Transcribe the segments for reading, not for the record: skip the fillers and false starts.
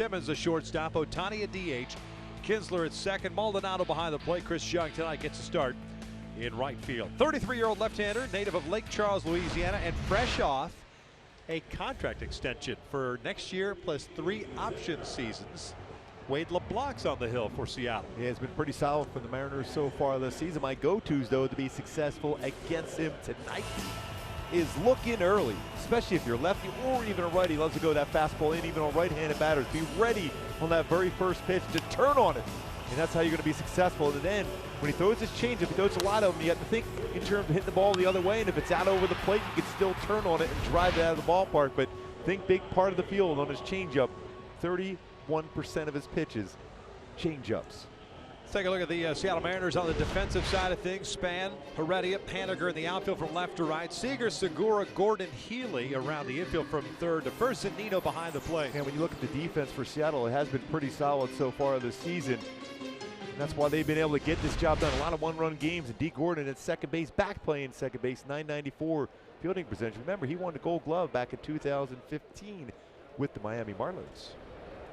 Simmons, the shortstop. Ohtani at DH. Kinsler at second. Maldonado behind the plate. Chris Young tonight gets a start in right field. 33-year-old left-hander, native of Lake Charles, Louisiana, and fresh off a contract extension for next year plus 3 option seasons. Wade LeBlanc's on the hill for Seattle. Yeah, it's been pretty solid for the Mariners so far this season. My go-tos, though, to be successful against him tonight is look in early, especially if you're lefty or even a righty. Loves to go that fastball in, even on right-handed batters. Be ready on that very first pitch to turn on it, and that's how you're going to be successful. And then when he throws his changeup, he throws a lot of them. You have to think in terms of hitting the ball the other way, and if it's out over the plate, you can still turn on it and drive it out of the ballpark. But think big part of the field on his changeup. 31% of his pitches, changeups. Let's take a look at the Seattle Mariners on the defensive side of things. Span, Heredia, Haniger in the outfield from left to right. Seager, Segura, Gordon, Healy around the infield from third to first, and Nino behind the plate. And when you look at the defense for Seattle, it has been pretty solid so far this season. And that's why they've been able to get this job done. A lot of one-run games. And D. Gordon at second base, back playing second base, .994 fielding percentage. Remember, he won the Gold Glove back in 2015 with the Miami Marlins.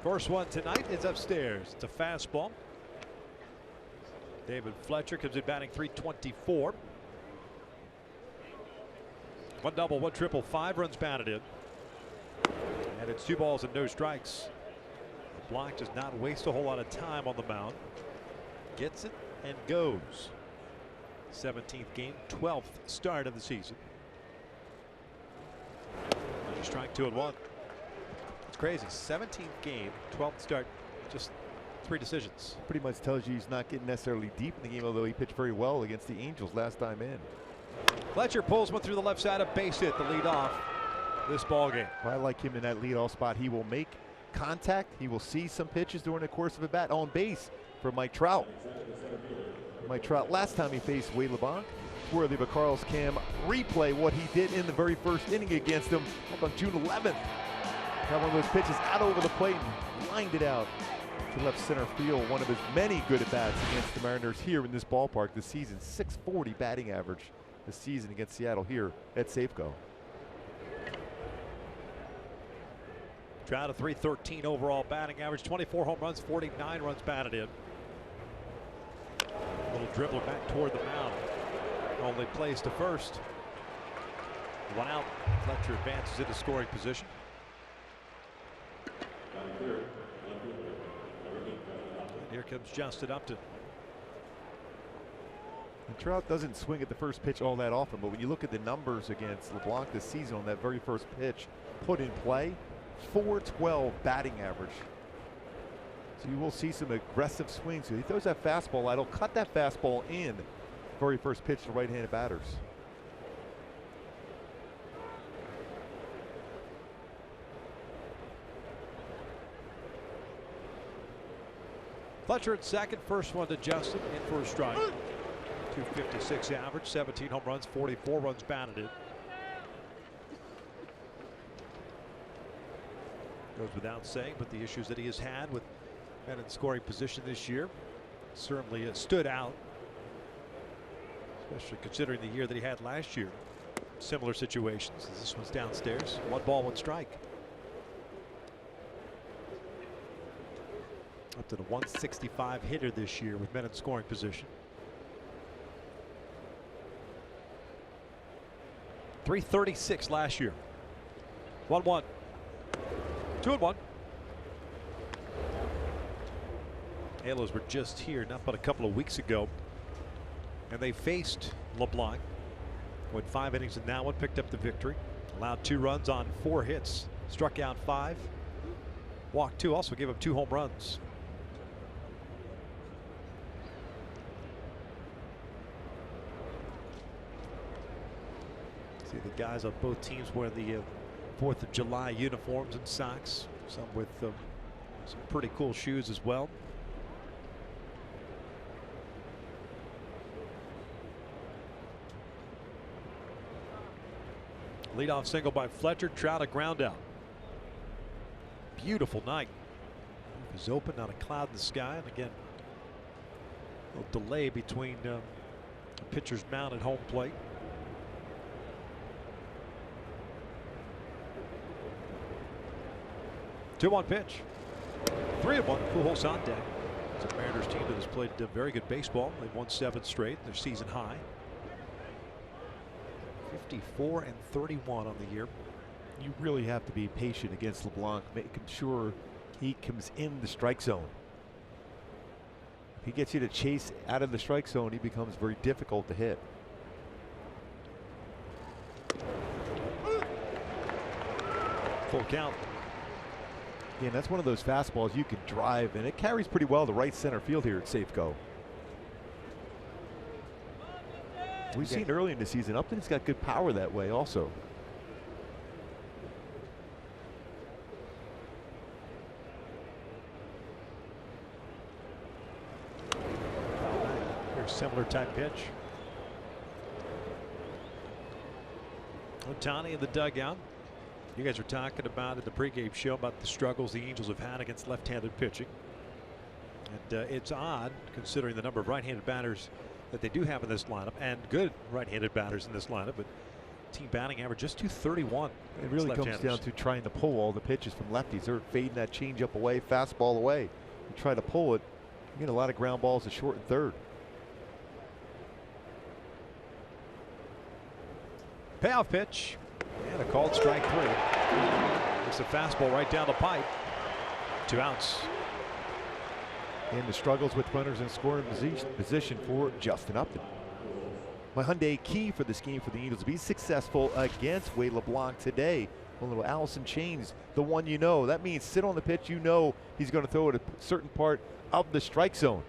First one tonight is upstairs. It's a fastball. David Fletcher comes in batting .324. 1 double, 1 triple, 5 runs batted in. And it's 2 balls and no strikes. LeBlanc does not waste a whole lot of time on the mound. Gets it and goes. 17th game, 12th start of the season. Strike 2-1. It's crazy. 17th game, 12th start, just 3 decisions. Pretty much tells you he's not getting necessarily deep in the game, although he pitched very well against the Angels last time in. Fletcher pulls one through the left side, a base hit, the lead off this ball game. I like him in that leadoff spot. He will make contact. He will see some pitches during the course of a bat on base for Mike Trout. Mike Trout, last time he faced Wade LeBlanc, worthy of a Carl's Cam replay what he did in the very first inning against him back on June 11th. Got one of those pitches out over the plate and lined it out to left center field. One of his many good at-bats against the Mariners here in this ballpark this season. .640 batting average this season against Seattle here at Safeco. Trout a .313 overall batting average, 24 home runs, 49 runs batted in. A little dribbler back toward the mound. Only plays to first. 1 out. Fletcher advances into scoring position. Here comes Justin Upton. And Trout doesn't swing at the first pitch all that often, but when you look at the numbers against LeBlanc this season on that very first pitch put in play, .412 batting average. So you will see some aggressive swings. So he throws that fastball out. He'll cut that fastball in very first pitch to right-handed batters. Fletcher at second, first one to Justin, in for a strike. .256 average, 17 home runs, 44 runs batted in. Goes without saying, but the issues that he has had with men in scoring position this year certainly stood out, especially considering the year that he had last year. Similar situations. This one's downstairs. 1 ball, 1 strike. Up to the .165 hitter this year with men in scoring position. .336 last year. 1-1. 2-1. Halos were just here not but a couple of weeks ago, and they faced LeBlanc. Went 5 innings and that one picked up the victory. Allowed 2 runs on 4 hits. Struck out 5. Walked 2. Also gave up 2 home runs. See the guys on both teams wearing the 4th of July uniforms and socks. Some with some pretty cool shoes as well. Leadoff single by Fletcher. Trout a ground out. Beautiful night. Roof is open, not a cloud in the sky, and again, a little delay between the pitcher's mound and home plate. 2-1 pitch. 3-1, Pujols on deck. It's a Mariners team that has played very good baseball. They've won 7 straight, their season high. 54-31 on the year. You really have to be patient against LeBlanc, making sure he comes in the strike zone. If he gets you to chase out of the strike zone, he becomes very difficult to hit. Full count. Again, that's one of those fastballs you can drive, and it carries pretty well to right center field here at Safeco. We've seen early in the season, Upton's got good power that way also. Here's similar type pitch. Ohtani in the dugout. You guys were talking about in the pregame show about the struggles the Angels have had against left-handed pitching. And it's odd considering the number of right-handed batters that they do have in this lineup, and good right-handed batters in this lineup, but team batting average just 231. It really comes down to trying to pull all the pitches from lefties. They're fading that changeup away, fastball away. You try to pull it, you get a lot of ground balls to short and third. Payoff pitch. And a called strike 3. It's a fastball right down the pipe. 2 outs. And the struggles with runners in scoring position for Justin Upton. My Hyundai key for this game for the Angels to be successful against Wade LeBlanc today. A little Allison Chains, the one you know. That means sit on the pitch, you know he's going to throw it a certain part of the strike zone.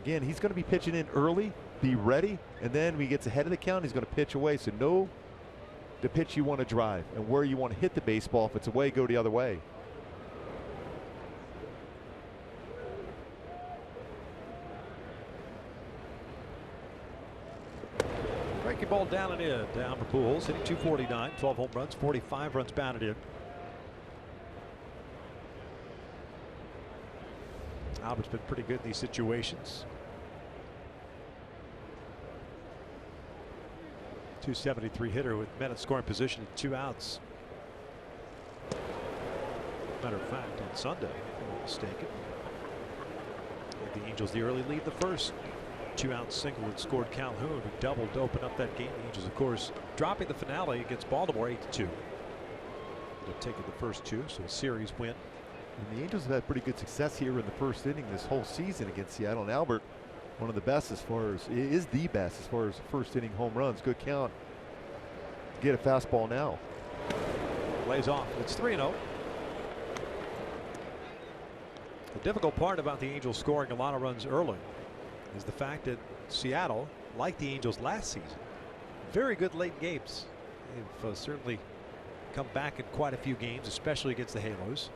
Again, he's going to be pitching in early, be ready, and then when he gets ahead of the count, he's going to pitch away. So know the pitch you want to drive and where you want to hit the baseball. If it's away, go the other way. Breaking ball down and in. Down for Pujols, hitting .249, 12 home runs, 45 runs batted in. Albert's been pretty good in these situations. .273 hitter with men in scoring position and 2 outs. Matter of fact, on Sunday, if I'm not mistaken, the Angels the early lead the first. 2-out single and scored Calhoun, who doubled to open up that game. The Angels, of course, dropping the finale against Baltimore 8-2. They've taken the first 2, so a series win. And the Angels have had pretty good success here in the first inning this whole season against Seattle. And Albert, one of the best as far as, is the best as far as first inning home runs. Good count. Get a fastball now. Lays off. It's 3-0. The difficult part about the Angels scoring a lot of runs early is the fact that Seattle, like the Angels last season, very good late games. They've certainly come back in quite a few games, especially against the Halos.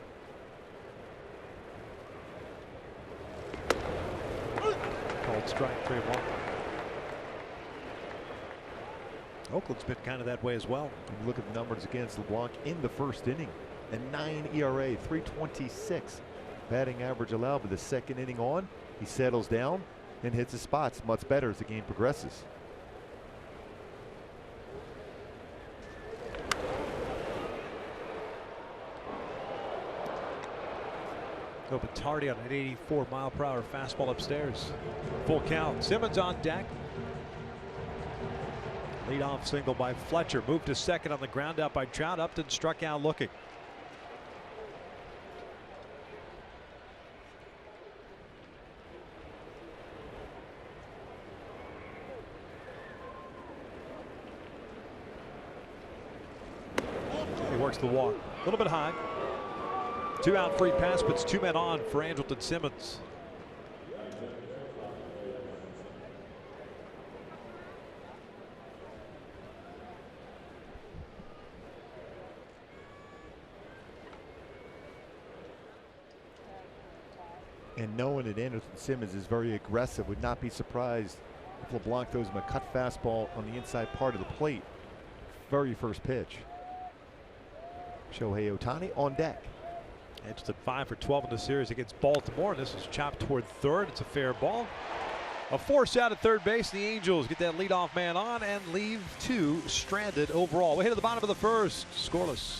Called strike 3-1. Oakland's been kind of that way as well. And look at the numbers against LeBlanc in the first inning. A 9 ERA, 3.26 batting average allowed. But the second inning on, he settles down and hits his spots much better as the game progresses. Open tardy on an 84-mile-per-hour fastball upstairs. Full count. Simmons on deck. Leadoff single by Fletcher. Moved to second on the ground out by Trout. Upton struck out looking. He works the walk. A little bit high. 2-out free pass, puts 2 men on for Andrelton Simmons. And knowing that Andrelton Simmons is very aggressive, would not be surprised if LeBlanc throws him a cut fastball on the inside part of the plate. Very first pitch. Shohei Ohtani on deck. Edged at 5 for 12 in the series against Baltimore. This is chopped toward third. It's a fair ball. A force out at third base. The Angels get that leadoff man on and leave 2 stranded overall. We hit at the bottom of the first. Scoreless.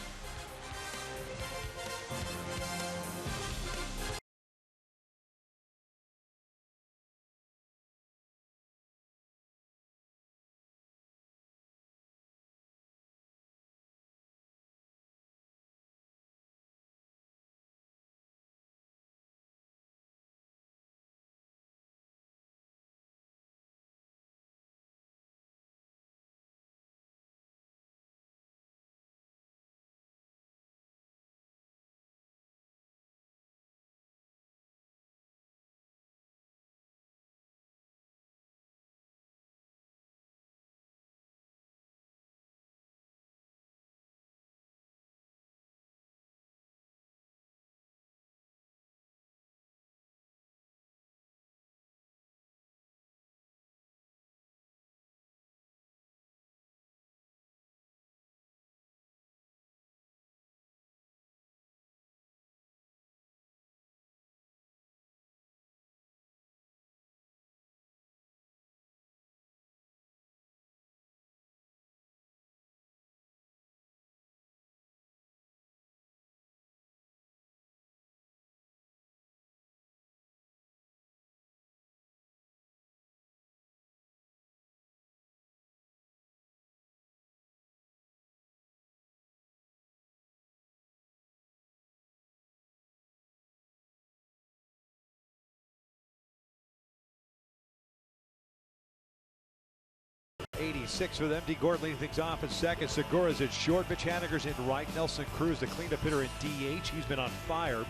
86 for them. D. Gordon leading things off at second. Segura's at short. Mitch Haniger's in right. Nelson Cruz, the cleanup hitter, in DH. He's been on fire.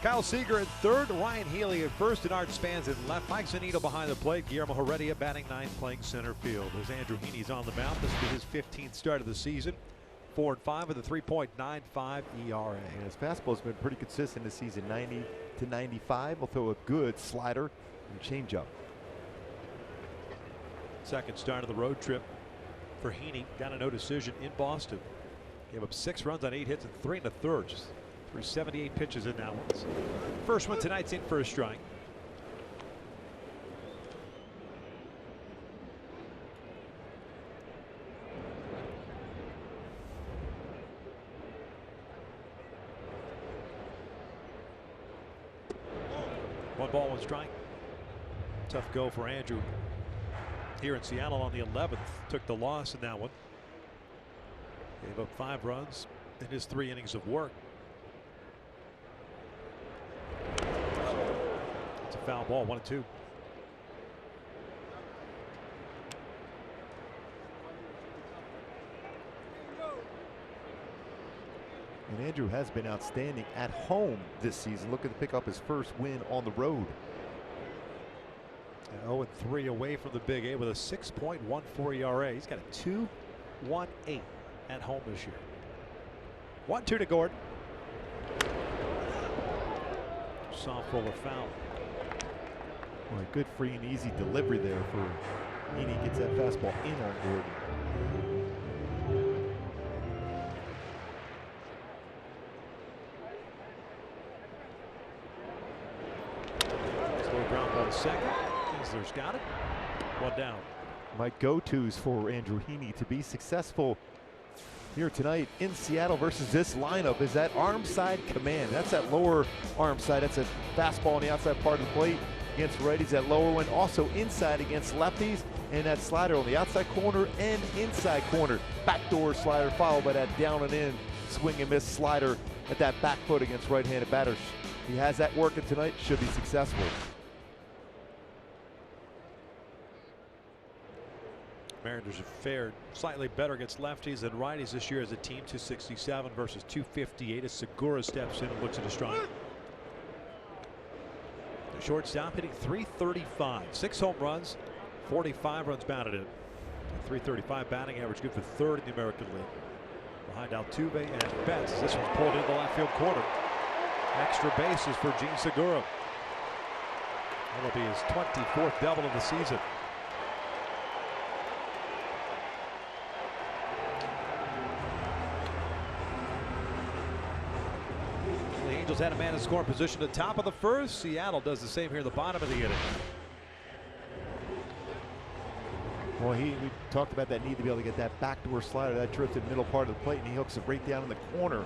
Kyle Seager in third. Ryan Healy at first. And Art Spans in left. Mike Zunino behind the plate. Guillermo Heredia batting ninth, playing center field. As Andrew Heaney's on the mound. This will be his 15th start of the season. 4-5 with a 3.95 ERA. And his fastball's been pretty consistent this season, 90 to 95. He'll throw a good slider and changeup. Second start of the road trip for Heaney. Got a no decision in Boston. Gave up 6 runs on 8 hits and 3 1/3. Just threw 78 pitches in that one. First one tonight's in for a strike. One ball, one strike. Tough go for Andrew here in Seattle on the 11th. Took the loss in that one. Gave up 5 runs in his 3 innings of work. It's a foul ball, 1-2. And Andrew has been outstanding at home this season, looking to pick up his first win on the road. And 0-3 away from the Big A with a 6.14 ERA. He's got a 2.18 at home this year. 1-2 to Gordon. Soft roller foul. Well, a good free and easy delivery there for Heaney. Gets that fastball in on Gordon. Ground ball to second. Kinsler's got it. 1 down. My go-tos for Andrew Heaney to be successful here tonight in Seattle versus this lineup is that arm side command. That's that lower arm side. That's a fastball on the outside part of the plate against righties. That lower one also inside against lefties, and that slider on the outside corner and inside corner. Backdoor slider followed by that down and in swing and miss slider at that back foot against right-handed batters. He has that working tonight. Should be successful. Mariners have fared slightly better against lefties than righties this year as a team. 267 versus 258 as Segura steps in and looks at a strike. The shortstop hitting .335, 6 home runs, 45 runs batted in. A .335 batting average, good for 3rd in the American League. Behind Altuve and Betts. This one's pulled into the left field corner. Extra bases for Gene Segura. That'll be his 24th double of the season. The Angels had a man in scoring position at the top of the first. Seattle does the same here in the bottom of the inning. Well, we talked about that need to be able to get that backdoor slider, that drifted middle part of the plate, and he hooks it right down in the corner.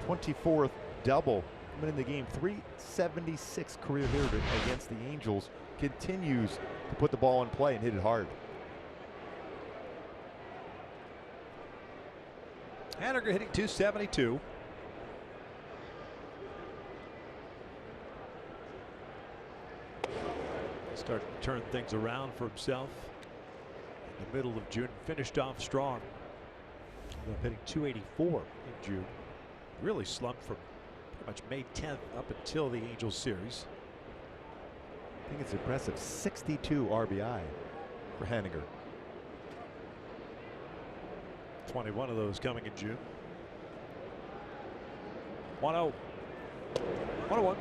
24th double coming in the game. .376 career hitter against the Angels. Continues to put the ball in play and hit it hard. Haniger hitting .272. Starting to turn things around for himself in the middle of June. Finished off strong. Hitting .284 in June. Really slumped from pretty much May 10th up until the Angels series. I think it's impressive. 62 RBI for Haniger. 21 of those coming in June. 1-0. 1-1.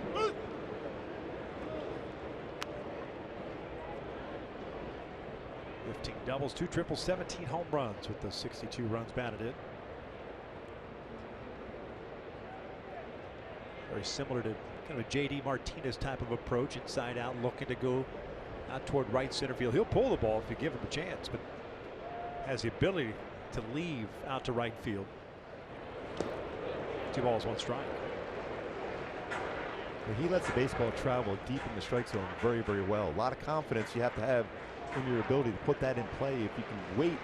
15 doubles, 2 triples, 17 home runs with the 62 runs batted in. Very similar to kind of a J.D. Martinez type of approach, inside out, looking to go out toward right center field. He'll pull the ball if you give him a chance, but has the ability to leave out to right field. 2 balls, 1 strike. Well, he lets the baseball travel deep in the strike zone very, very well. A lot of confidence you have to have in your ability to put that in play if you can wait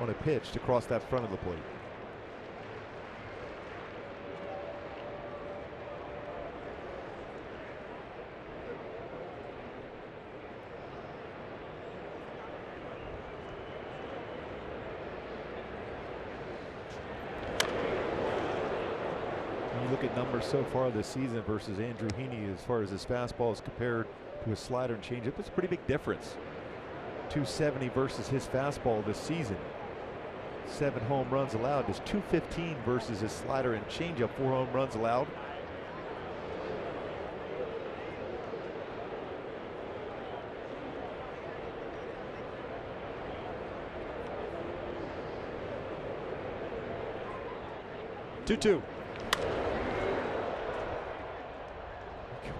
on a pitch to cross that front of the plate. numbers so far this season versus Andrew Heaney as far as his fastball is compared to his slider and changeup. It's a pretty big difference. 270 versus his fastball this season. 7 home runs allowed. There's 215 versus his slider and changeup. 4 home runs allowed. Two.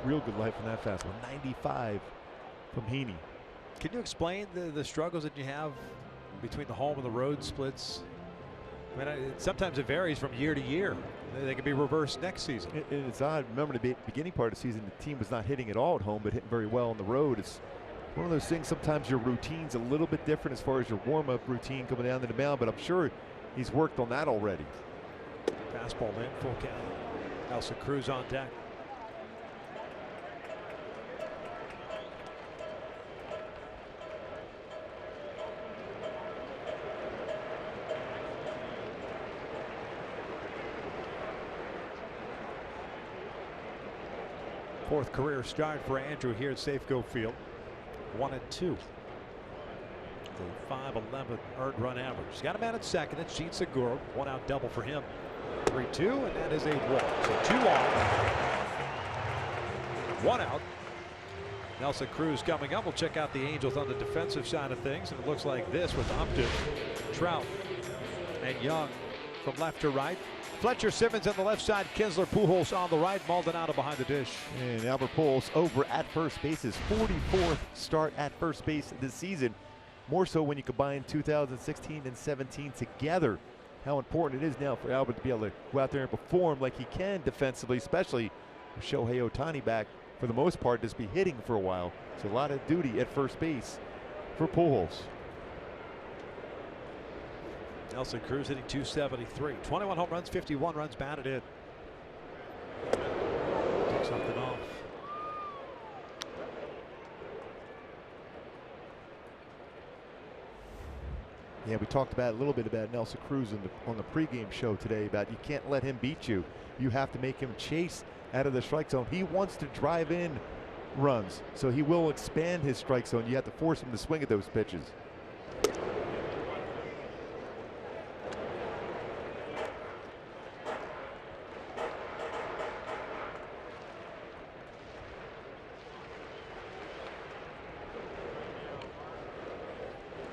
Real good life on that fastball. 95 from Heaney. Can you explain the struggles that you have between the home and the road splits? I mean, sometimes it varies from year to year. They can be reversed next season. It's odd. Remember, the beginning part of the season, the team was not hitting at all at home, but hitting very well on the road. It's one of those things. Sometimes your routine's a little bit different as far as your warm-up routine coming down to the mound, but I'm sure he's worked on that already. Fastball in, full count. Nelson Cruz on deck. Fourth career start for Andrew here at Safeco Field. 1-2. The 5.11 earned run average. He's got a man at second. It's Gene Segura. 1 out double for him. 3-2, and that is a walk. So 2 on. 1 out. Nelson Cruz coming up. We'll check out the Angels on the defensive side of things. And it looks like this with Upton, Trout, and Young from left to right. Fletcher, Simmons on the left side, Kinsler, Pujols on the right, Maldonado behind the dish. And Albert Pujols over at first base, his 44th start at first base this season. More so when you combine 2016 and 17 together. How important it is now for Albert to be able to go out there and perform like he can defensively, especially with Shohei Ohtani back for the most part, just be hitting for a while. So a lot of duty at first base for Pujols. Nelson Cruz hitting 273. 21 home runs, 51 runs batted in. Took something off. Yeah, we talked about a little bit about Nelson Cruz on the pregame show today about you can't let him beat you. You have to make him chase out of the strike zone. He wants to drive in runs, so he will expand his strike zone. You have to force him to swing at those pitches.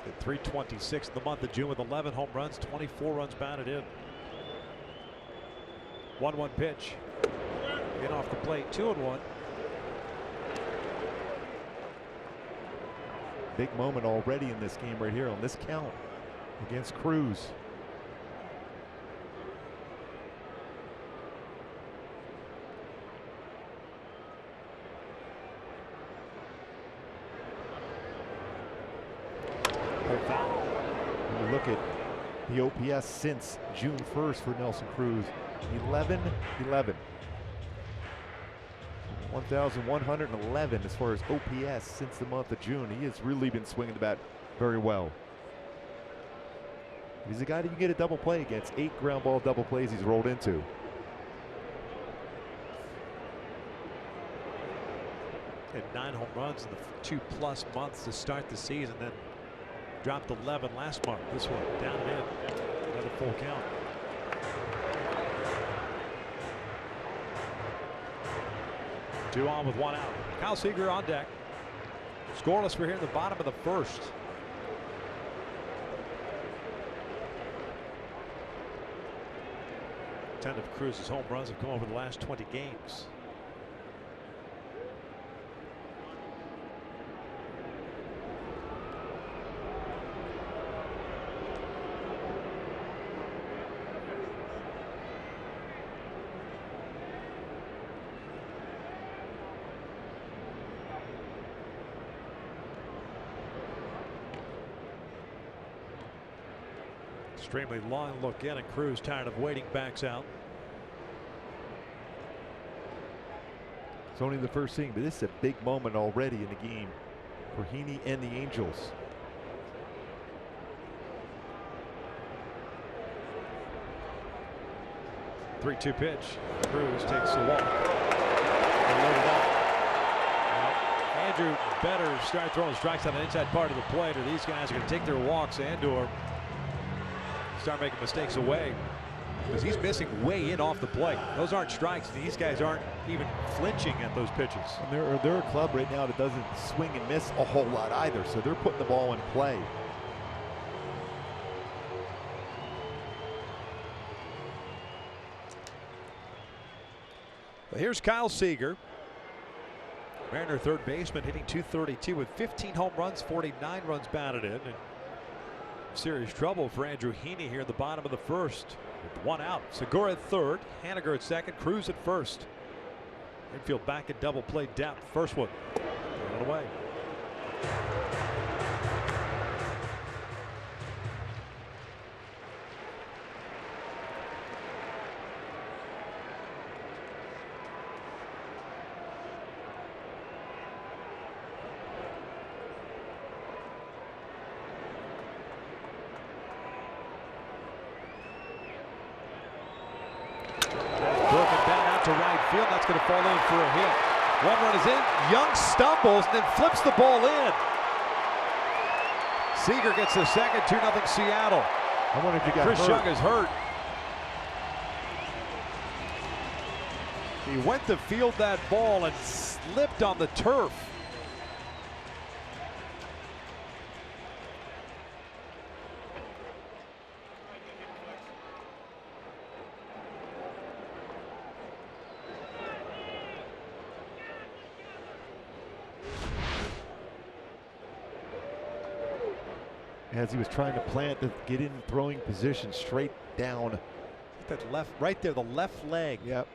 At 326 in the month of June with 11 home runs, 24 runs batted in. 1-1 pitch. In off the plate, 2-1. Big moment already in this game right here on this count against Cruz. When you look at the OPS since June 1st for Nelson Cruz, 11-11. 1,111 as far as OPS since the month of June. He has really been swinging the bat very well. He's a guy that you get a double play against. 8 ground ball double plays he's rolled into. Had 9 home runs in the 2+ months to start the season, then dropped 11 last month. This one down and in. Another full count. Two on with 1 out. Kyle Seager on deck. Scoreless for here in the bottom of the first. 10 of Cruz's home runs have come over the last 20 games. Extremely long look in, and Cruz, tired of waiting, backs out. It's only the first inning, but this is a big moment already in the game for Heaney and the Angels. 3-2 pitch. Cruz takes the walk. Well, Andrew better start throwing strikes on the inside part of the plate, or these guys are going to take their walks and/or start making mistakes away, because he's missing way in off the plate. Those aren't strikes. These guys aren't even flinching at those pitches. And they're a club right now that doesn't swing and miss a whole lot either, so they're putting the ball in play. Well, here's Kyle Seager, Mariner third baseman, hitting .232 with 15 home runs, 49 runs batted in. And serious trouble for Andrew Heaney here at the bottom of the first. With one out. Segura at third, Haniger at second, Cruz at first. Infield back at double play depth. First one, thrown away. To right field, that's going to fall in for a hit. One run is in. Young stumbles and then flips the ball in. Seager gets the second. 2-0 Seattle. I wonder if you got Chris Young is hurt. He went to field that ball and slipped on the turf. As he was trying to plant the get in throwing position straight down. That left, right there, the left leg. Yep.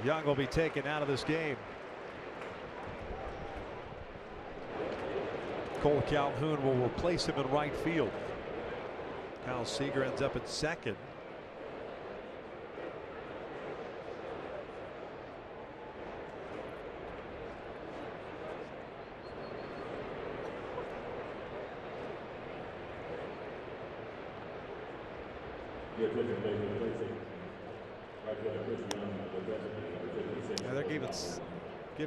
Young will be taken out of this game. Cole Calhoun will replace him in right field. Kyle Seager ends up at second. Yeah, they're giving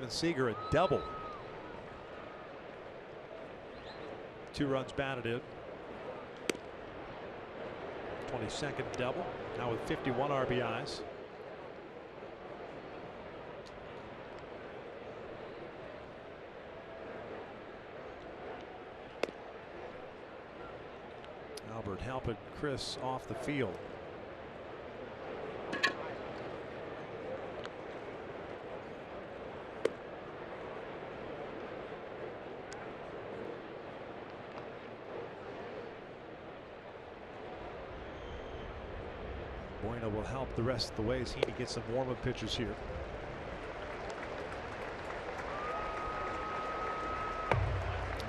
Seager a double. 2 runs batted in. 22nd double. Now with 51 RBIs. Albert helping Chris off the field. Bueno will help the rest of the way as Heaney gets some warm-up pitches here.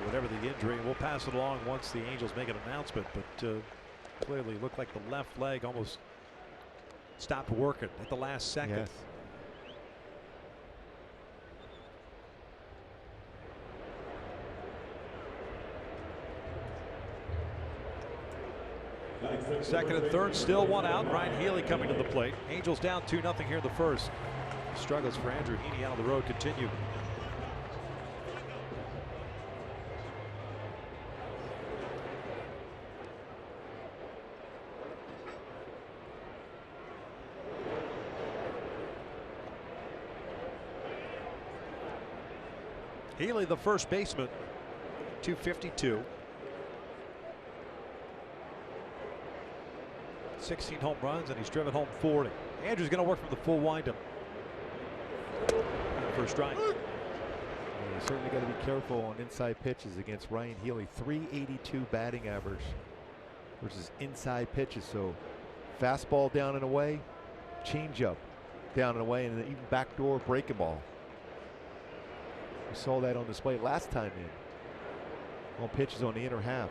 Whatever the injury, we'll pass it along once the Angels make an announcement, but clearly looked like the left leg almost stopped working at the last second. Yes. Second and third, still one out. Ryan Healy coming to the plate. Angels down 2-0 here in the first. Struggles for Andrew Heaney out of the road continue. Healy, the first baseman, 252. 16 home runs, and he's driven home 40. Andrew's going to work from the full windup. First strike. You certainly got to be careful on inside pitches against Ryan Healy. .382 batting average versus inside pitches. So fastball down and away, changeup down and away, and then even backdoor breaking ball. We saw that on display last time in. On pitches on the inner half.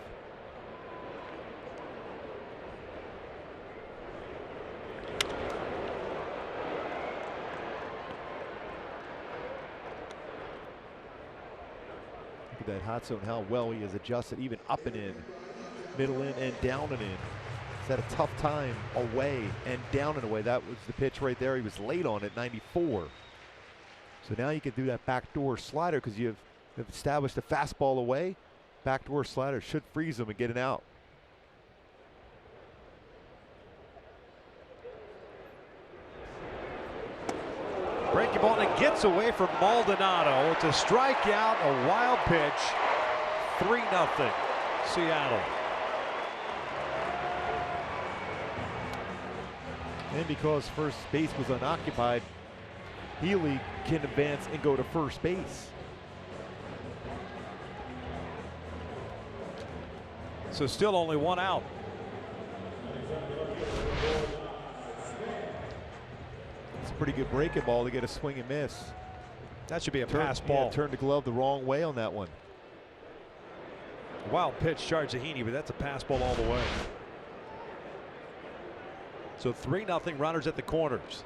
Look at that hot zone, how well he has adjusted, even up and in, middle in and down and in. He's had a tough time away and down and away. That was the pitch right there. He was late on it, 94. So now you can do that backdoor slider because you've established a fastball away. Backdoor slider should freeze him and get it out. Breaking ball, and it gets away from Maldonado. It's a strikeout, a wild pitch. 3-0 Seattle. And because first base was unoccupied, Healy can advance and go to first base. So still only one out. It's a pretty good breaking ball to get a swing and miss. That should be a pass ball. Yeah, turned the glove the wrong way on that one. Wild pitch, charge Heaney, but that's a pass ball all the way. So 3-0 runners at the corners.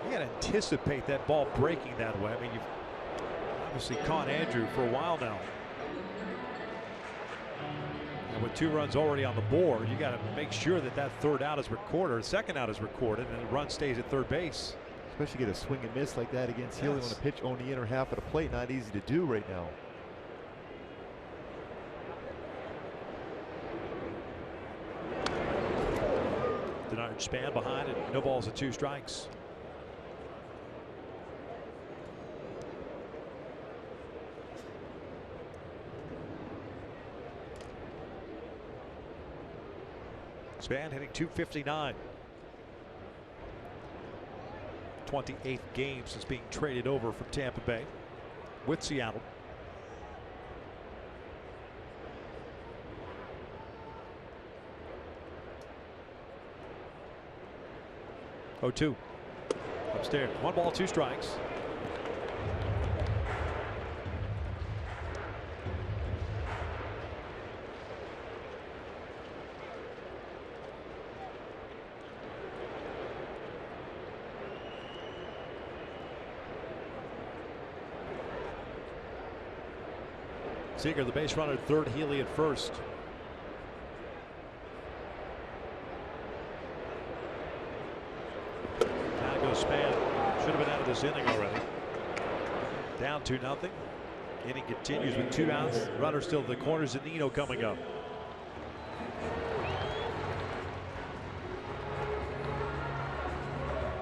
You got to anticipate that ball breaking that way. I mean, you've obviously caught Andrew for a while now. And with 2 runs already on the board, you got to make sure that that third out is recorded, or second out is recorded, and the run stays at third base. Especially get a swing and miss like that against Healy on a pitch on the inner half of the plate. Not easy to do right now. Denard Span behind it. No balls and 2 strikes. Span hitting .259. 28th game since being traded over from Tampa Bay with Seattle. Oh, 2 upstairs. 1 ball, 2 strikes. Seager, the base runner, third. Healy at first. Now goes Span. Should have been out of this inning already. Down 2-0. Inning continues with 2 outs. Runner still at the corners. Zunino coming up.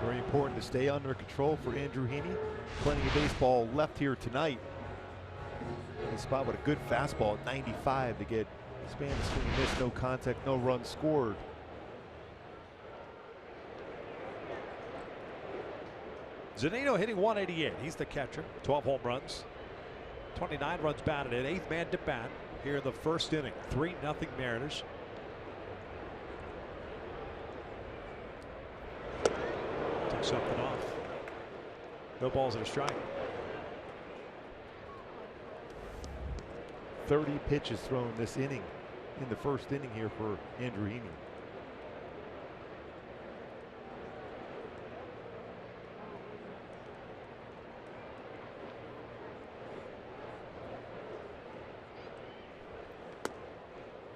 Very important to stay under control for Andrew Heaney. Plenty of baseball left here tonight. In the spot with a good fastball at 95 to get Span to swing and miss. No contact, no run scored. Zunino hitting .188. He's the catcher. 12 home runs. 29 runs batted in. 8th man to bat here in the first inning. 3-0 Mariners. Took something off. No balls and a strike. 30 pitches thrown this inning, in the first inning here for Andrew Heaney.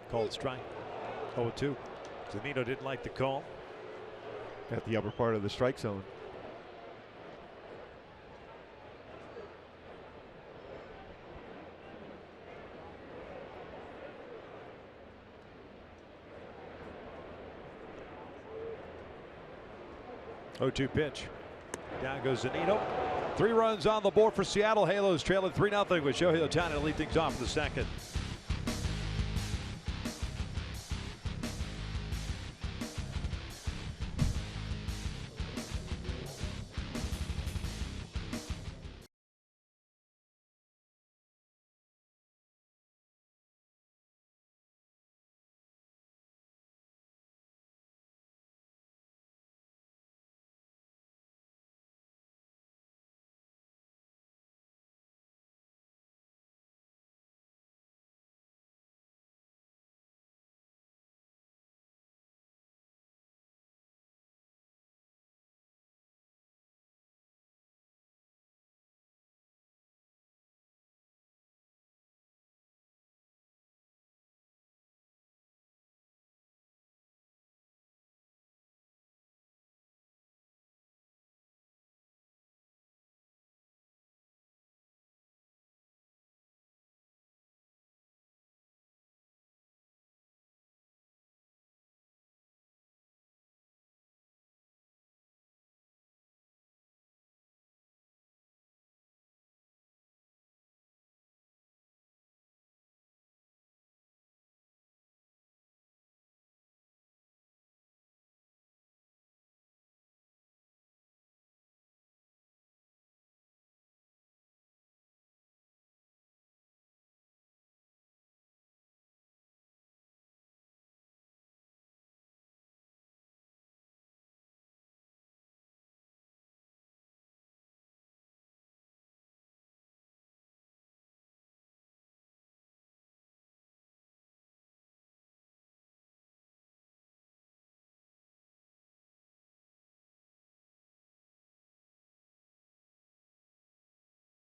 Called strike. 0-2. Zunino didn't like the call. At the upper part of the strike zone. Oh-2 pitch. Down goes Zunino. 3 runs on the board for Seattle. Halos trailing 3-0 with Shohei Ohtani to lead things off in the second.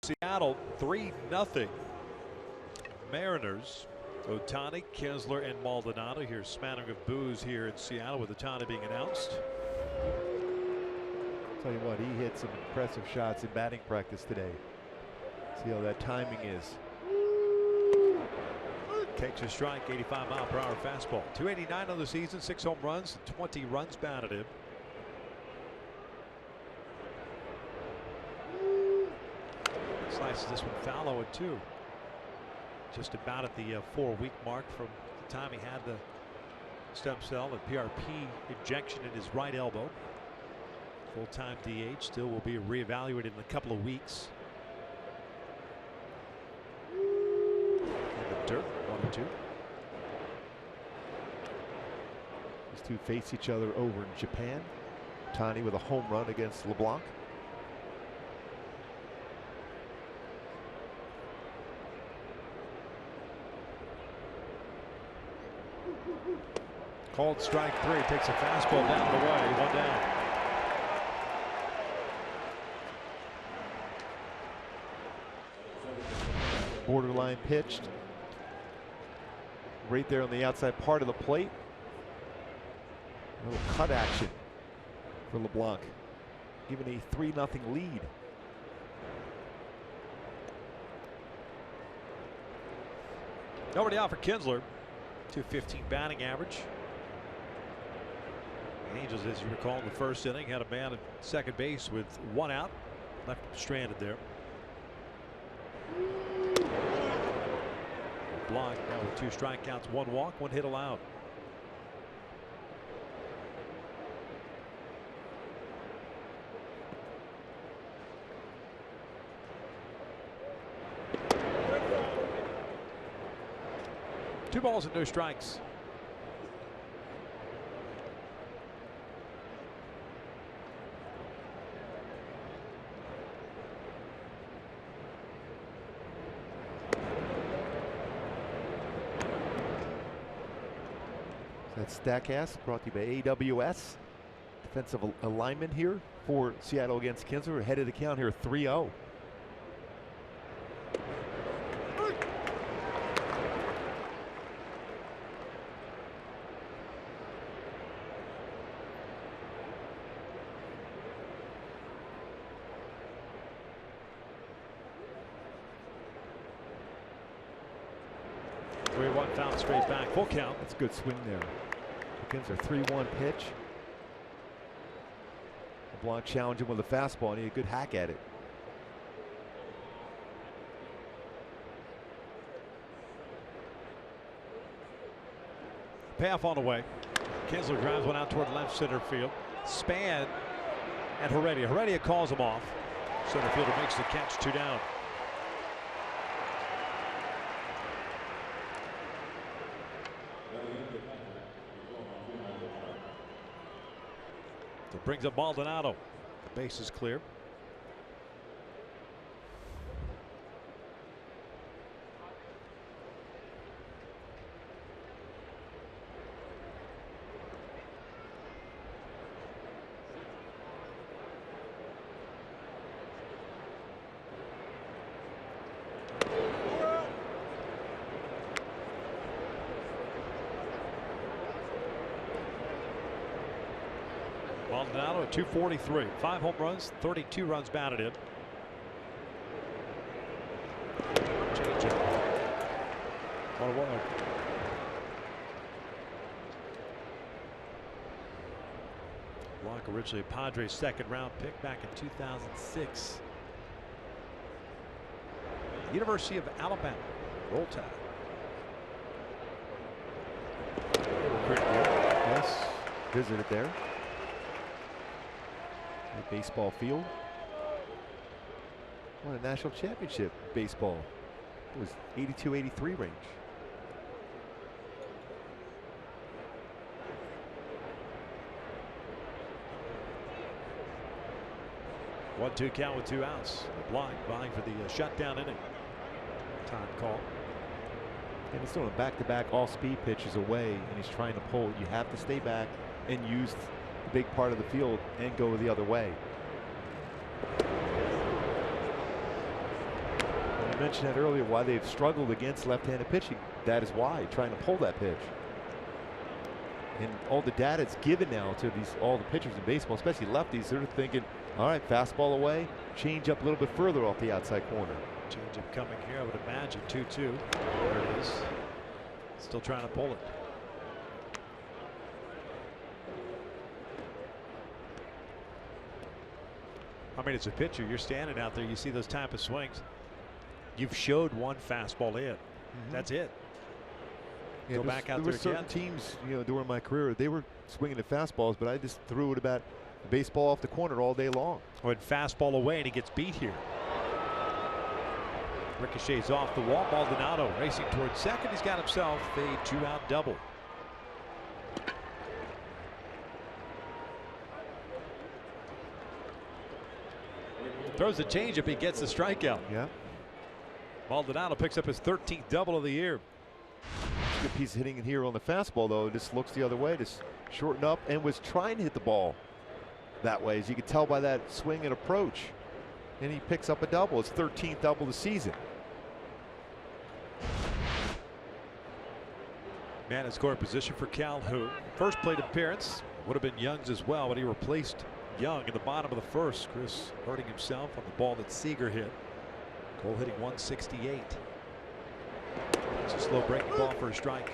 Seattle 3-0. Mariners. Ohtani, Kinsler, and Maldonado. Here's smattering of boos here in Seattle with Ohtani being announced. Tell you what, he hit some impressive shots in batting practice today. See how that timing is. Takes a strike, 85-mile-per-hour fastball. 289 on the season, 6 home runs, 20 runs batted in. Slices this one foul 0-2. Just about at the 4-week mark from the time he had the stem cell and PRP injection in his right elbow. Full-time DH, still will be reevaluated in a couple of weeks. In the dirt, 1-2. These two face each other over in Japan. Ohtani with a home run against LeBlanc. Called strike 3, takes a fastball down the way, 1 down. Borderline pitched. Right there on the outside part of the plate. A little cut action for LeBlanc, giving a 3-0 lead. Nobody out for Kinsler. 215 batting average. Angels, as you recall, in the first inning had a man at second base with 1 out, left him stranded there. LeBlanc now with 2 strikeouts, 1 walk, 1 hit allowed. Two balls and no strikes. That's Statcast, brought to you by AWS. Defensive alignment here for Seattle against Kinsler. We're ahead of the count here, 3-0. One foul straight back, full count. That's a good swing there. Kinsler 3-1 pitch. LeBlanc challenged him with a fastball and he had a good hack at it. Payoff on the way. Kinsler drives one out toward left center field. Span and Heredia. Heredia calls him off. Center fielder makes the catch, 2 down. So brings up Maldonado. The base is clear. Maldonado at 243, 5 home runs, 32 runs batted in. Change up. 1-1. Blanc, originally a Padres second-round pick back in 2006. University of Alabama. Roll Tide. Yes, visited there. Baseball field. Won a national championship baseball. It was 82-83 range. One-two count with 2 outs. LeBlanc vying for the shutdown inning. Time call. And he's throwing back-to-back all-speed pitches away, and he's trying to pull. You have to stay back and use the big part of the field and go the other way. mentioned that earlier, why they've struggled against left-handed pitching. That is why, trying to pull that pitch. And all the data it's given now to all the pitchers in baseball, especially lefties, they're thinking, all right, fastball away, change up a little bit further off the outside corner. Change up coming here, I would imagine. 2-2. There it is. Still trying to pull it. I mean, as a pitcher, you're standing out there, you see those type of swings. You've showed one fastball in. That's it. Yeah, Go back out there there were certain again. teams, during my career, they were swinging at fastballs, but I just threw it about the baseball off the corner all day long. Or fastball away, and he gets beat here. Ricochets off the wall. Maldonado racing towards second. He's got himself a 2-out double. Throws the changeup. He gets the strikeout. Yeah. Maldonado picks up his 13th double of the year. Good piece of hitting in here on the fastball, though. Just looks the other way, just shorten up, and was trying to hit the ball that way, as you can tell by that swing and approach. And he picks up a double. His 13th double of the season. Man in scoring position for Calhoun. First plate appearance would have been Young's as well, but he replaced Young in the bottom of the first. Chris hurting himself on the ball that Seager hit. Cole hitting 168. It's a slow breaking ball for a strike.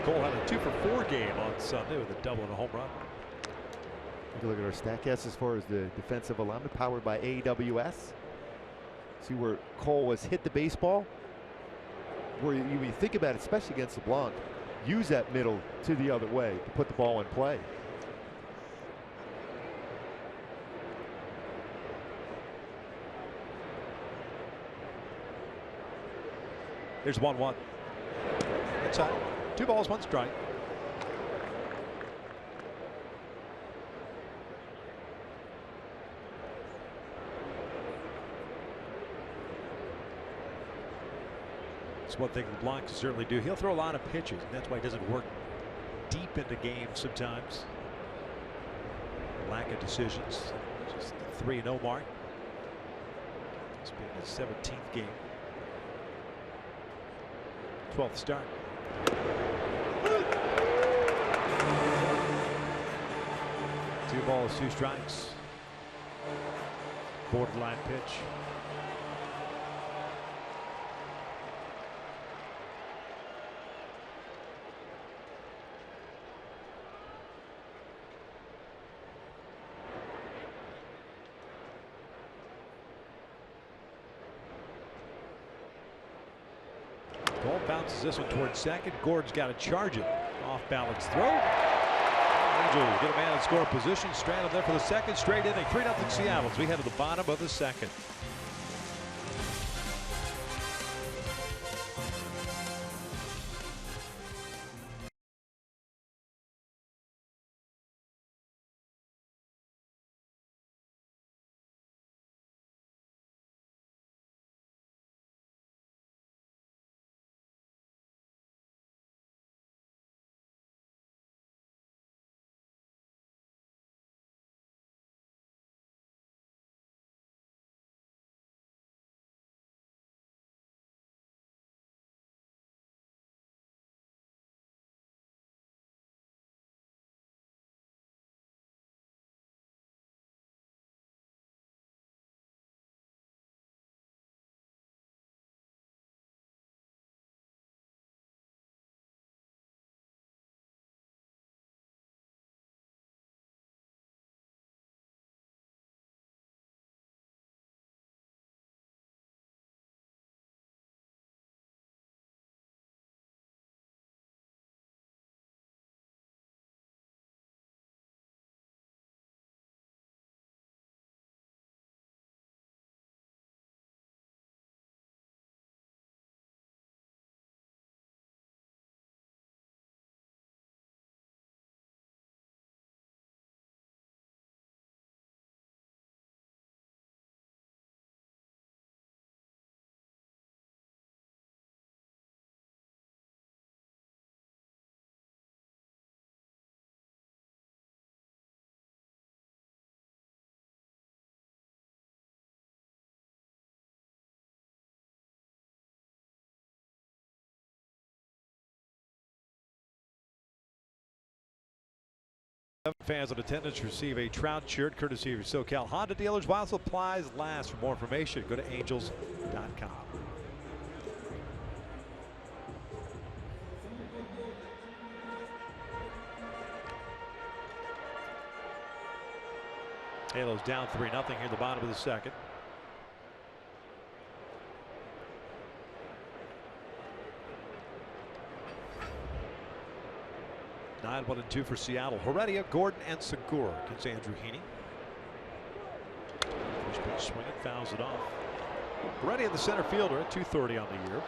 Cole had a 2-for-4 game on Sunday with a double and a home run. Take a look at our StatCast as far as the defensive alignment, powered by AWS. See where Cole has hit the baseball. Where you think about it, especially against LeBlanc, use that middle to the other way to put the ball in play. There's 1-1. Inside. 2 balls, 1 strike. It's one thing LeBlanc can certainly do. He'll throw a lot of pitches, and that's why he doesn't work deep into games sometimes. Lack of decisions. Just the 3-0 mark. This being his 17th game. 12th start. 2 balls, 2 strikes. Borderline pitch. Cole bounces this one towards second. Gord's got to charge it. Off balance throw. Angels get a man in scoring position. Stranded there for the second straight inning. 3-0 Seattle as we head to the bottom of the second. Fans in attendance receive a Trout shirt courtesy of your SoCal Honda dealers while supplies last. For more information, go to angels.com. Halos down 3-0 here at the bottom of the second. Nine, 1-2 for Seattle. Heredia, Gordon, and Segura against Andrew Heaney. First pitch swinging, fouls it off. Heredia, the center fielder, at 230 on the year.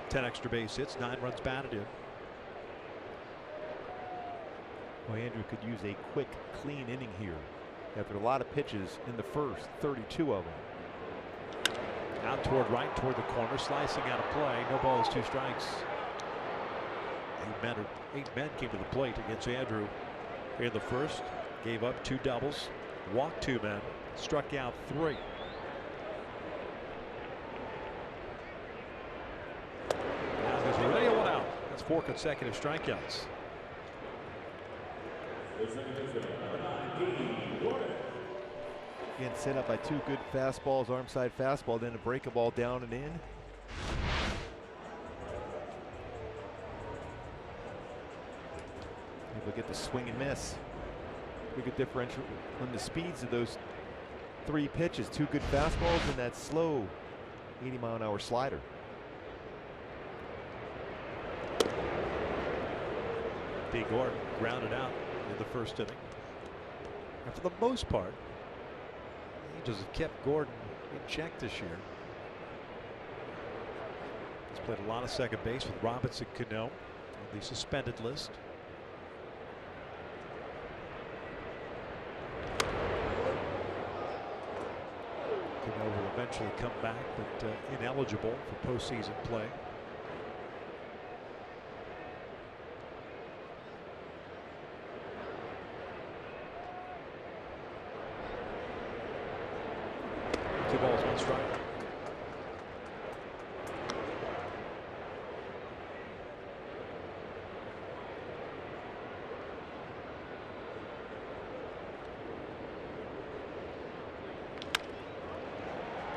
10 extra base hits, 9 runs batted in. Well, Andrew could use a quick, clean inning here after a lot of pitches in the first, 32 of them. Out toward right, toward the corner, slicing out of play. No balls, 2 strikes. 8 men came to the plate against Andrew in the first. Gave up 2 doubles, walked 2 men, struck out 3. Now there's already 1 out. That's 4 consecutive strikeouts. Again, set up by 2 good fastballs, arm side fastball, then a break a ball down and in. Able to get the swing and miss. Pretty good differential on the speeds of those 3 pitches. 2 good fastballs and that slow 80-mile-an-hour slider. D. Gordon grounded out in the first inning. And for the most part, the Angels have kept Gordon in check this year. He's played a lot of second base with Robinson Cano on the suspended list. Cano will eventually come back, but ineligible for postseason play. Two balls, 1 strike.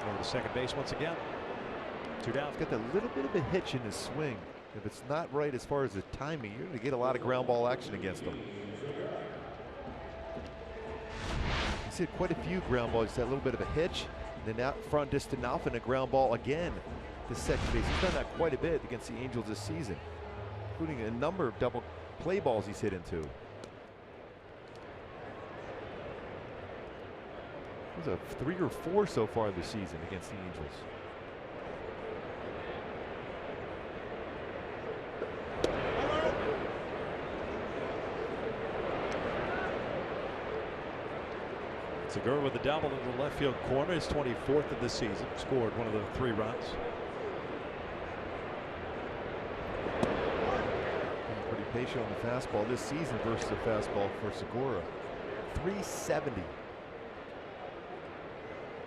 Over to second base once again. 2 down. He's got that little bit of a hitch in his swing. If it's not right as far as the timing, you're going to get a lot of ground ball action against him. He's hit quite a few ground balls. That little bit of a hitch, then out front distant off and a ground ball again to second base. He's done that quite a bit against the Angels this season, including a number of double play balls he's hit into. There's a 3 or 4 so far this season against the Angels. Segura with a double in the left field corner. His 24th of the season. Scored one of the 3 runs. Been pretty patient on the fastball this season versus the fastball for Segura. 370.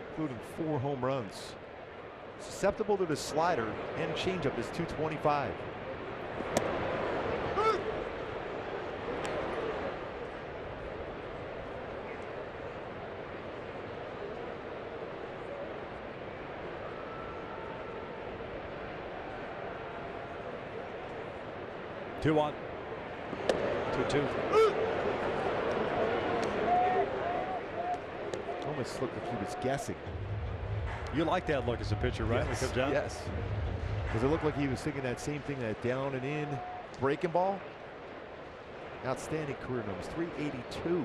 Including 4 home runs. Susceptible to the slider and changeup is 225. Two one. 2-2. Almost looked like he was guessing. You like that look as a pitcher, right? Yes, When it comes down? yes. Because it looked like he was thinking that same thing, that down and in breaking ball. Outstanding career numbers, 382.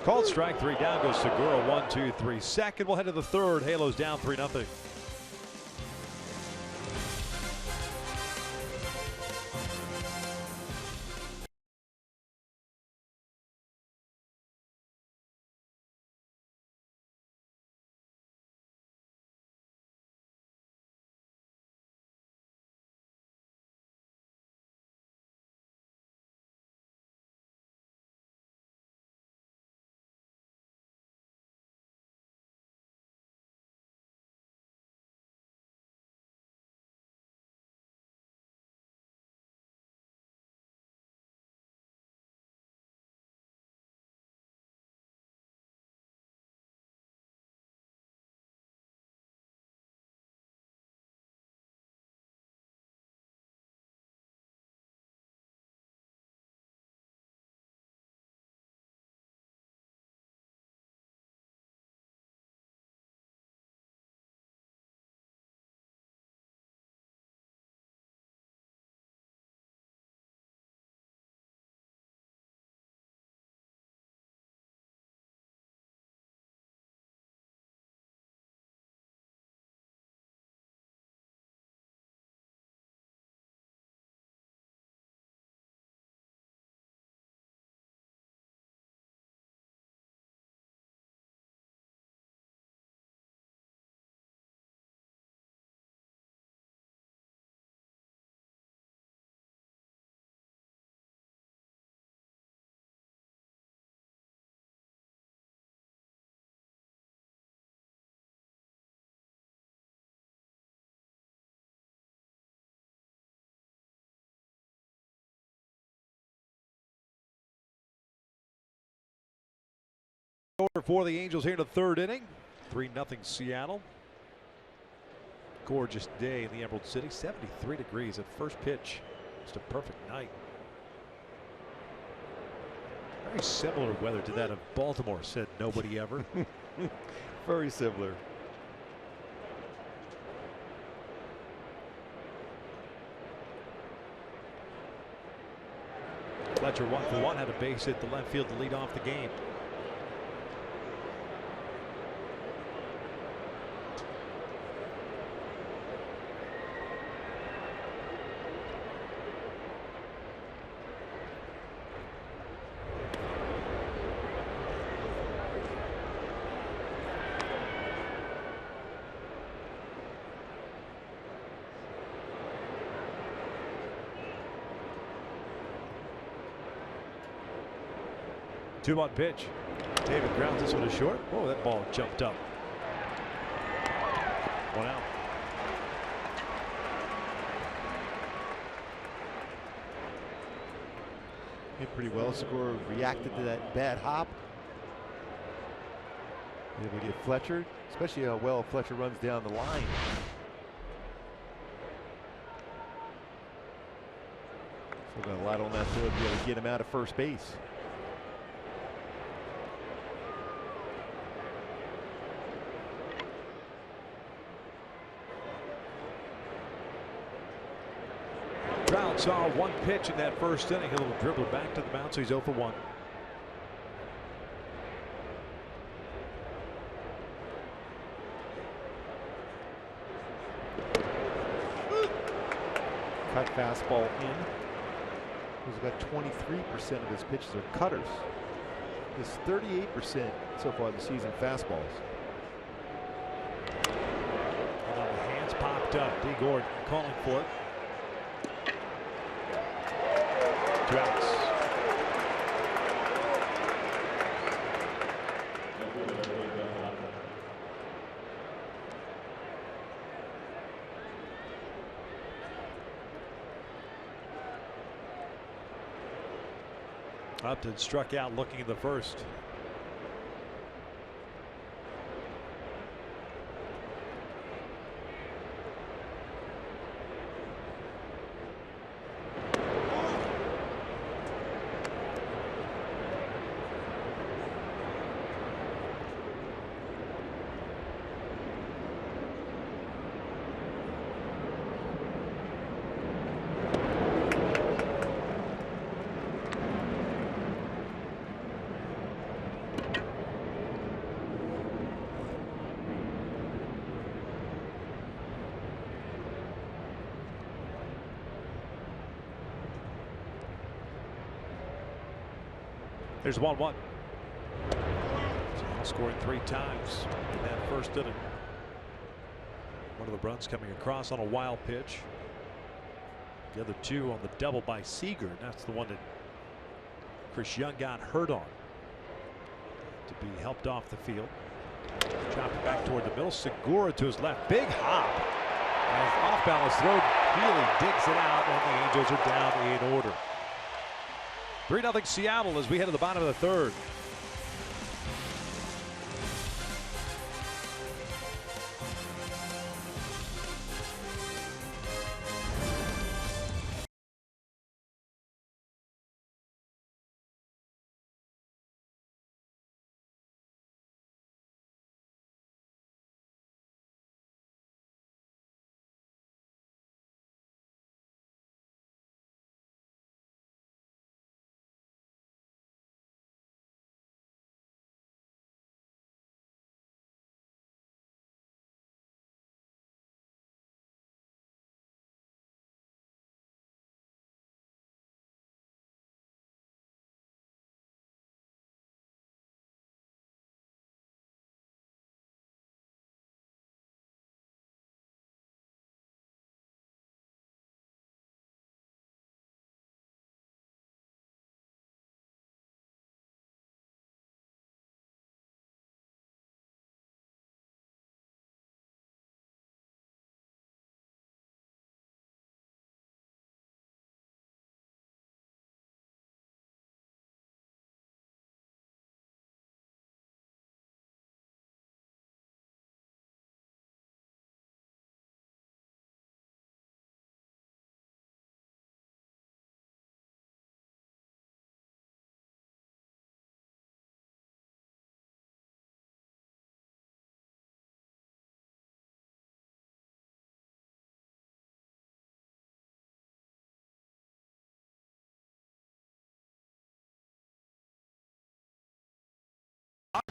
Called strike 3. Down goes Segura. 1, 2, 3. Second. We'll head to the third. Halos down 3-0. order for the Angels here in the third inning. 3-0 Seattle. Gorgeous day in the Emerald City. 73 degrees at first pitch. Just a perfect night. Very similar weather to that of Baltimore, said nobody ever. Very similar. Fletcher 1-for-1, had a base hit to left field to lead off the game. Two-one pitch. David grounds this one to short. Oh, that ball jumped up. One out. Hit pretty well. Scorer reacted to that bad hop. Maybe we get Fletcher, especially how well Fletcher runs down the line. Still got a lot on that field to be able to get him out of first base. Trout saw one pitch in that first inning. He'll dribble back to the mound, so he's 0 for 1. Cut fastball in. He's got 23% of his pitches are cutters. He's 38% so far this season fastballs. Hands popped up. D. Gordon calling for it. 2 outs. Upton struck out looking in the first. There's 1-1. Seattle scoring 3 times in that first inning. One of the runs coming across on a wild pitch. The other 2 on the double by Seager. And that's the one that Chris Young got hurt on. To be helped off the field. Chopped it back toward the middle. Segura to his left. Big hop. As off balance throw. Healy digs it out, and the Angels are down in order. 3-0 Seattle as we head to the bottom of the third.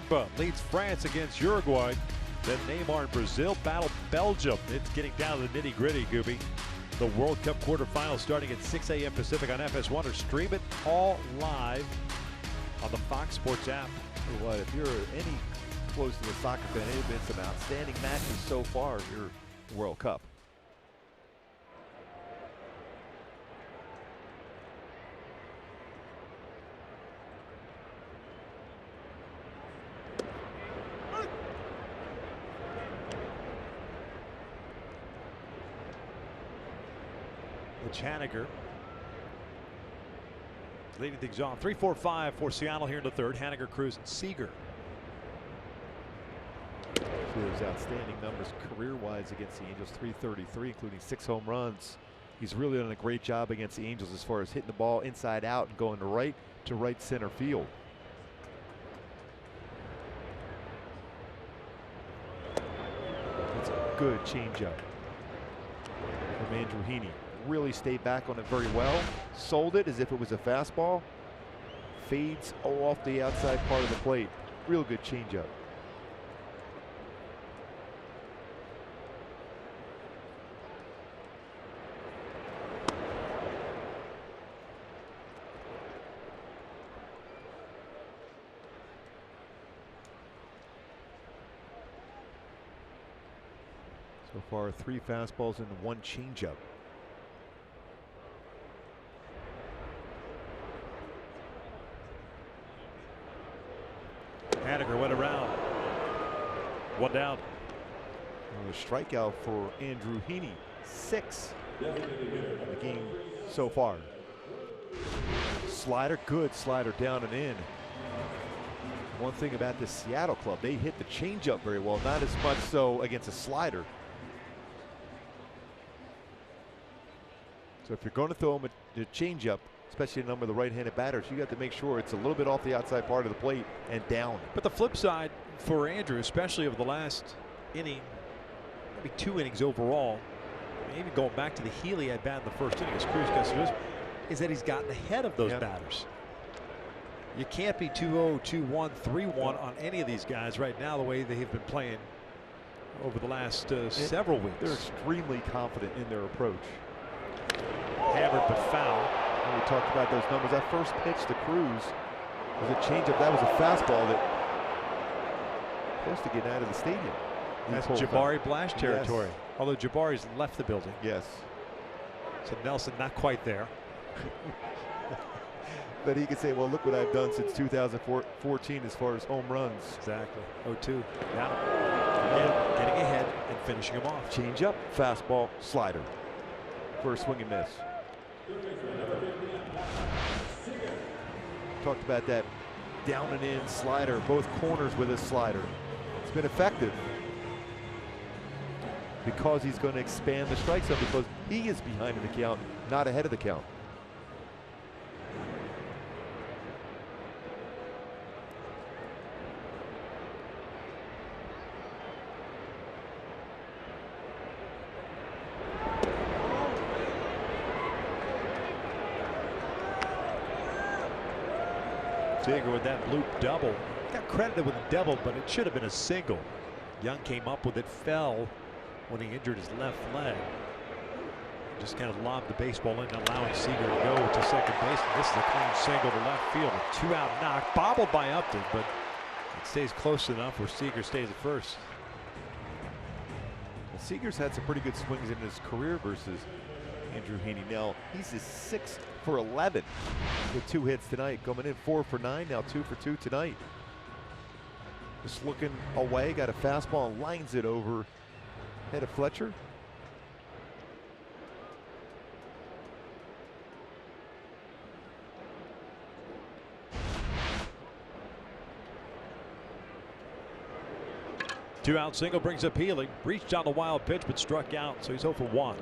Drogba leads France against Uruguay. Then Neymar in Brazil battle Belgium. It's getting down to the nitty-gritty, Gooby. The World Cup quarterfinals starting at 6 a.m. Pacific on FS1, or stream it all live on the Fox Sports app. What, if you're any close to the soccer fan, it have been some outstanding matches so far in your World Cup. Hanniger leading things off. 3-4-5 for Seattle here in the third. Hanniger, Cruz, and Seager. His outstanding numbers career-wise against the Angels, 333, including 6 home runs. He's really done a great job against the Angels as far as hitting the ball inside out and going to right center field. That's a good changeup from Andrew Heaney. Really stayed back on it very well. Sold it as if it was a fastball. Fades off the outside part of the plate. Real good changeup. So far, 3 fastballs and 1 changeup. Hanniger went around. 1 down. A strikeout for Andrew Heaney. 6 in the game so far. Slider, good slider down and in. One thing about this Seattle club, they hit the changeup very well, not as much so against a slider. So if you're going to throw him a changeup, especially a number of the right-handed batters, you got to make sure it's a little bit off the outside part of the plate and down. But the flip side for Andrew, especially over the last inning, maybe 2 innings overall, maybe going back to the Healy at bat in the first inning as Cruz gets through, is that he's gotten ahead of those batters. You can't be 2-0, 2-1, 3-1 on any of these guys right now the way they have been playing over the last several weeks. They're extremely confident in their approach. Hammered but foul. We talked about those numbers. That first pitch to Cruz was a changeup. That was a fastball that supposed to get out of the stadium. That's Jabari Blash territory. Yes. Although Jabari's left the building. Yes. So Nelson not quite there. But he could say, well, look what I've done since 2014 as far as home runs. Exactly. 0-2. Now, again, getting ahead and finishing him off. Changeup, fastball, slider. First swing and miss. Talked about that down and in slider, both corners with his slider. It's been effective because he's going to expand the strike zone because he is behind in the count, not ahead of the count. Seager with that bloop double. Got credited with a double, but it should have been a single. Young came up with it, fell when he injured his left leg. Just kind of lobbed the baseball in, allowing Seager to go to second base. And this is a clean single to left field. A 2-out knock, bobbled by Upton, but it stays close enough where Seager stays at first. Well, Seager's had some pretty good swings in his career versus Andrew Heaney. Now, he's his 6 for 11 with 2 hits tonight. Coming in 4 for 9, now 2 for 2 tonight. Just looking away, got a fastball and lines it over head of Fletcher. Two-out single brings up Healy. Reached on the wild pitch, but struck out, so he's 0 for 1.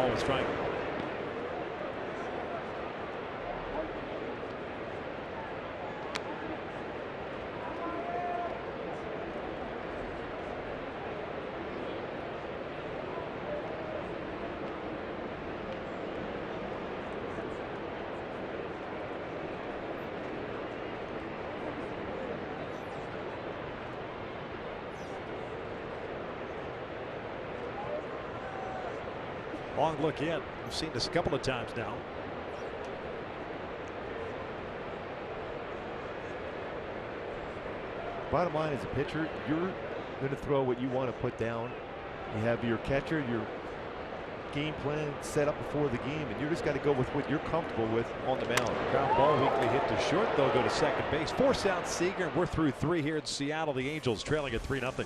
ball with strike. Long look in. We've seen this a couple of times now. Bottom line, as a pitcher, you're going to throw what you want to put down. You have your catcher, your game plan set up before the game, and you just got to go with what you're comfortable with on the mound. Ground ball weakly hit to short. They'll go to second base. Force out Seager, and we're through 3 here in Seattle. The Angels trailing at 3-0.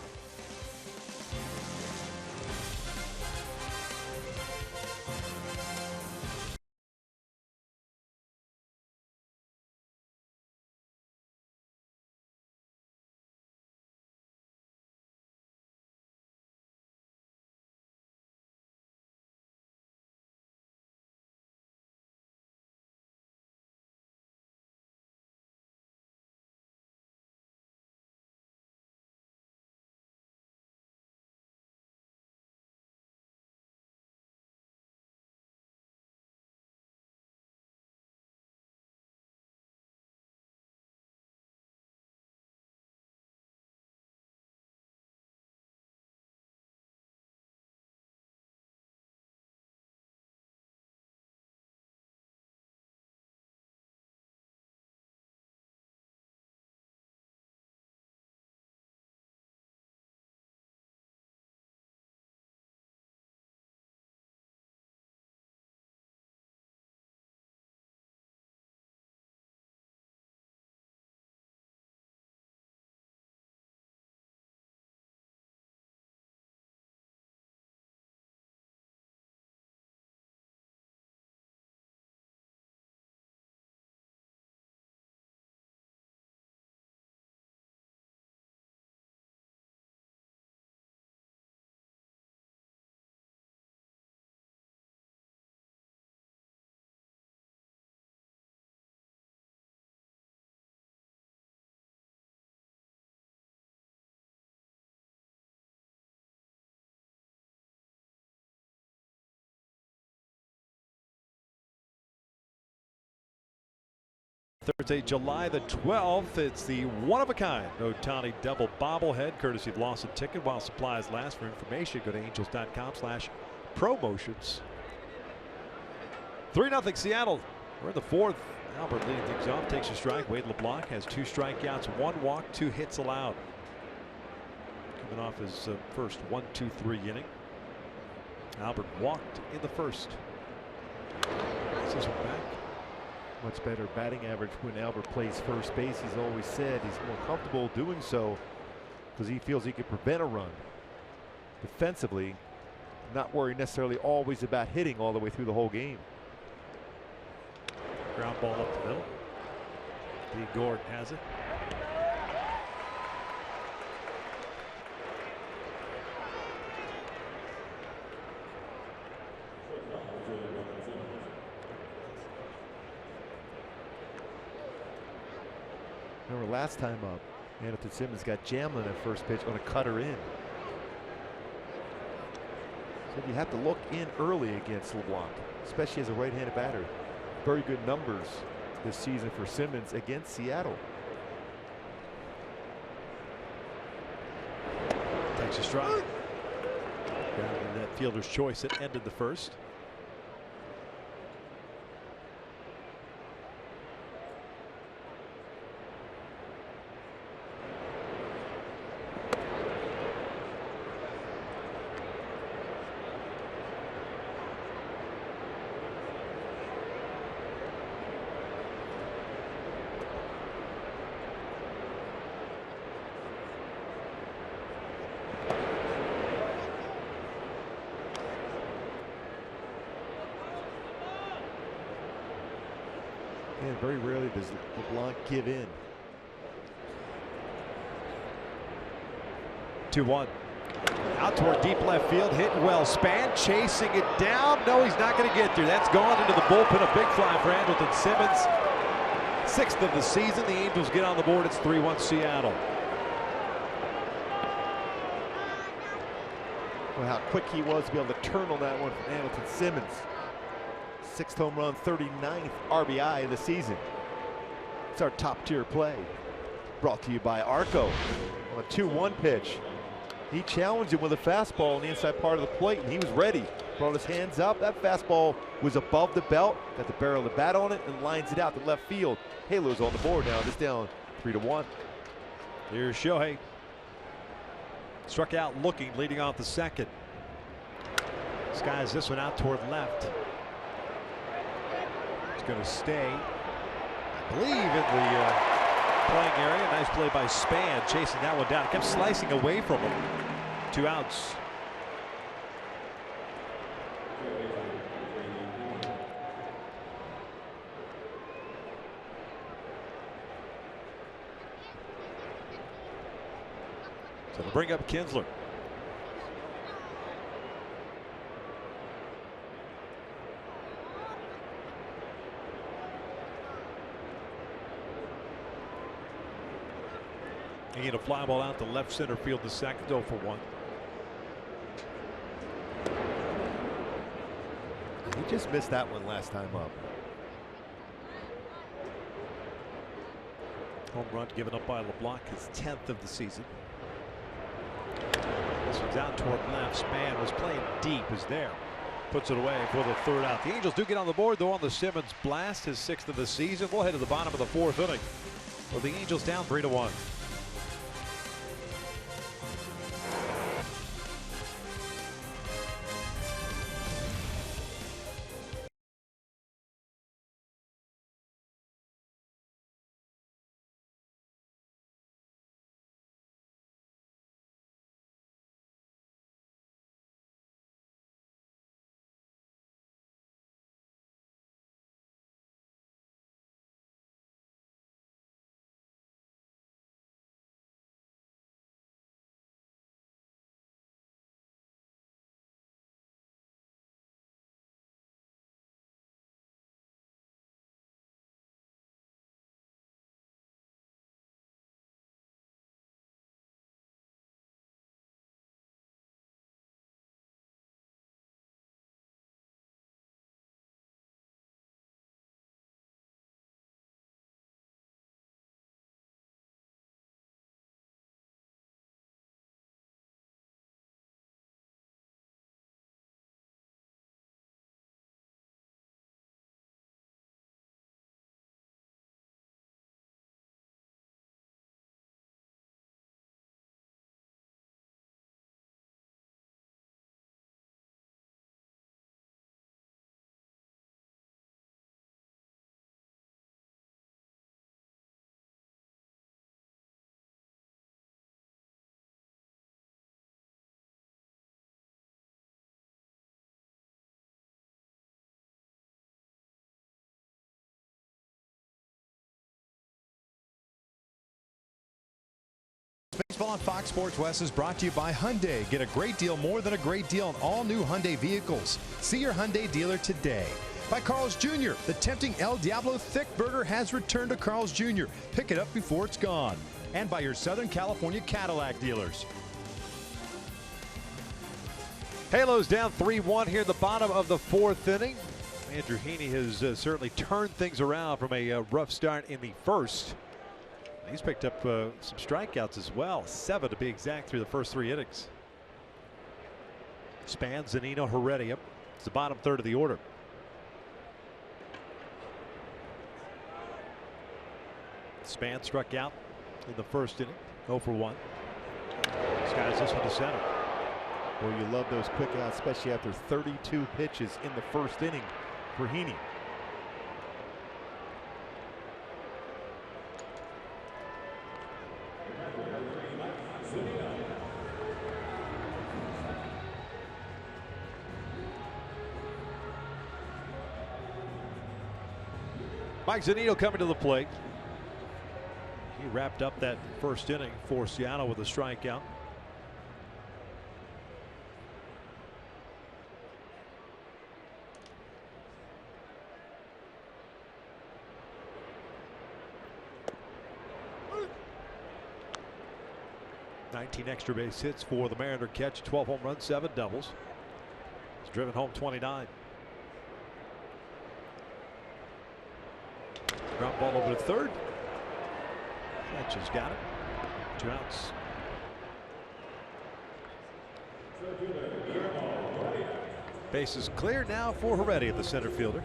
Thursday, July the 12th. It's the one-of-a-kind Ohtani double bobblehead, courtesy of Lawson Ticket. While supplies last. For information, go to angels.com/promotions. 3-0 Seattle. We're in the 4th. Albert leading things off, takes a strike. Wade LeBlanc has 2 strikeouts, 1 walk, 2 hits allowed. Coming off his first 1-2-3 inning. Albert walked in the first. This is back. Much better batting average when Albert plays first base. He's always said he's more comfortable doing so because he feels he can prevent a run. Defensively, not worried necessarily always about hitting all the way through the whole game. Ground ball up the middle. Lee Gordon has it. Remember last time up, Anderson Simmons got jammed on that first pitch on a cutter in. So you have to look in early against LeBlanc, especially as a right-handed batter. Very good numbers this season for Simmons against Seattle. Takes a strike. Ground in that fielder's choice that ended the first. And very rarely does LeBlanc give in. 2-1. Out toward deep left field, hitting well. Span chasing it down. No, he's not going to get there. That's gone into the bullpen. A big fly for Andrelton Simmons. 6th of the season. The Angels get on the board. It's 3-1 Seattle. Well, how quick he was to be able to turn on that one from Andrelton Simmons. 6th home run, 39th RBI of the season. It's our top tier play. Brought to you by Arco on a 2-1 pitch. He challenged him with a fastball on the inside part of the plate, and he was ready. Brought his hands up. That fastball was above the belt. Got the barrel of the bat on it and lines it out to left field. Halo's on the board now. It's down 3-1. Here's Shohei. Struck out looking, leading off the second. Skies this one out toward left. He's going to stay, I believe, in the playing area. Nice play by Span, chasing that one down. Kept slicing away from him. 2 outs. So they'll bring up Kinsler. He hit a fly ball out to left center field, the second, 0 for 1. He just missed that one last time up. Home run given up by LeBlanc, his 10th of the season. This one's out toward left. Span was playing deep, is there. Puts it away for the 3rd out. The Angels do get on the board, though, on the Simmons blast, his 6th of the season. We'll head to the bottom of the 4th inning. Well, the Angels down 3-1. Baseball on Fox Sports West is brought to you by Hyundai. Get a great deal, more than a great deal, on all new Hyundai vehicles. See your Hyundai dealer today. By Carl's Jr. The tempting El Diablo Thick Burger has returned to Carl's Jr. Pick it up before it's gone. And by your Southern California Cadillac dealers. Halos down 3-1 here at the bottom of the 4th inning. Andrew Heaney has certainly turned things around from a rough start in the first. He's picked up some strikeouts as well, 7 to be exact, through the first 3 innings. Span, Zunino, Heredia. It's the bottom 3rd of the order. Span struck out in the first inning, 0 for 1. Skies this one to center. Boy, you love those quick outs, especially after 32 pitches in the first inning for Heaney. Mike Zunino coming to the plate. He wrapped up that first inning for Seattle with a strikeout. 19 extra base hits for the Mariner catch, 12 home runs, 7 doubles. He's driven home 29. Ground ball over to third. Fletcher's got it. 2 outs. Base is clear now for Heredia, the center fielder.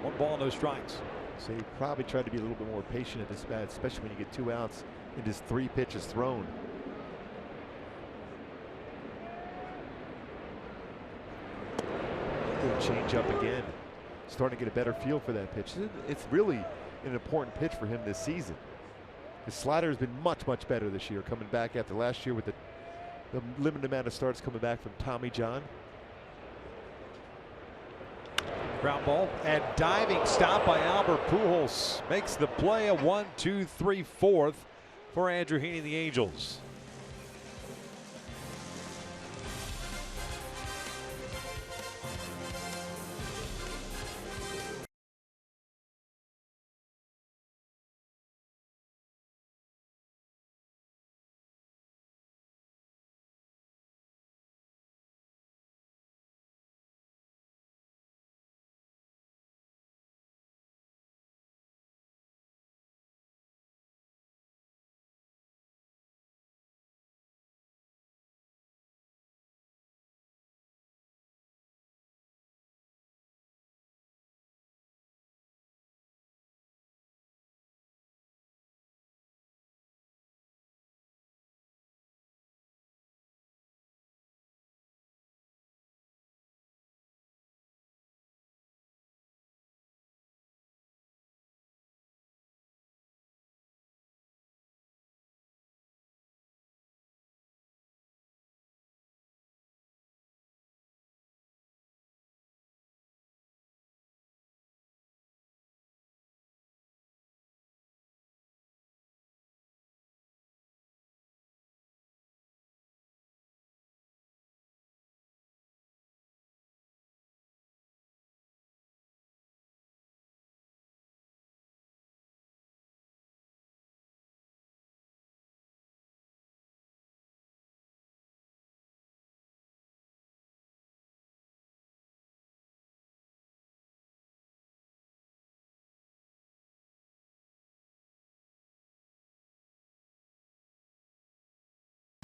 One ball, no strikes. So you probably try to be a little bit more patient at this bat, especially when you get 2 outs and just 3 pitches thrown. Good change up again. Starting to get a better feel for that pitch. It's really an important pitch for him this season. His slider has been much better this year, coming back after last year with the limited amount of starts coming back from Tommy John. Ground ball and diving stop by Albert Pujols makes the play a 1-2-3-4 for Andrew Heaney and the Angels.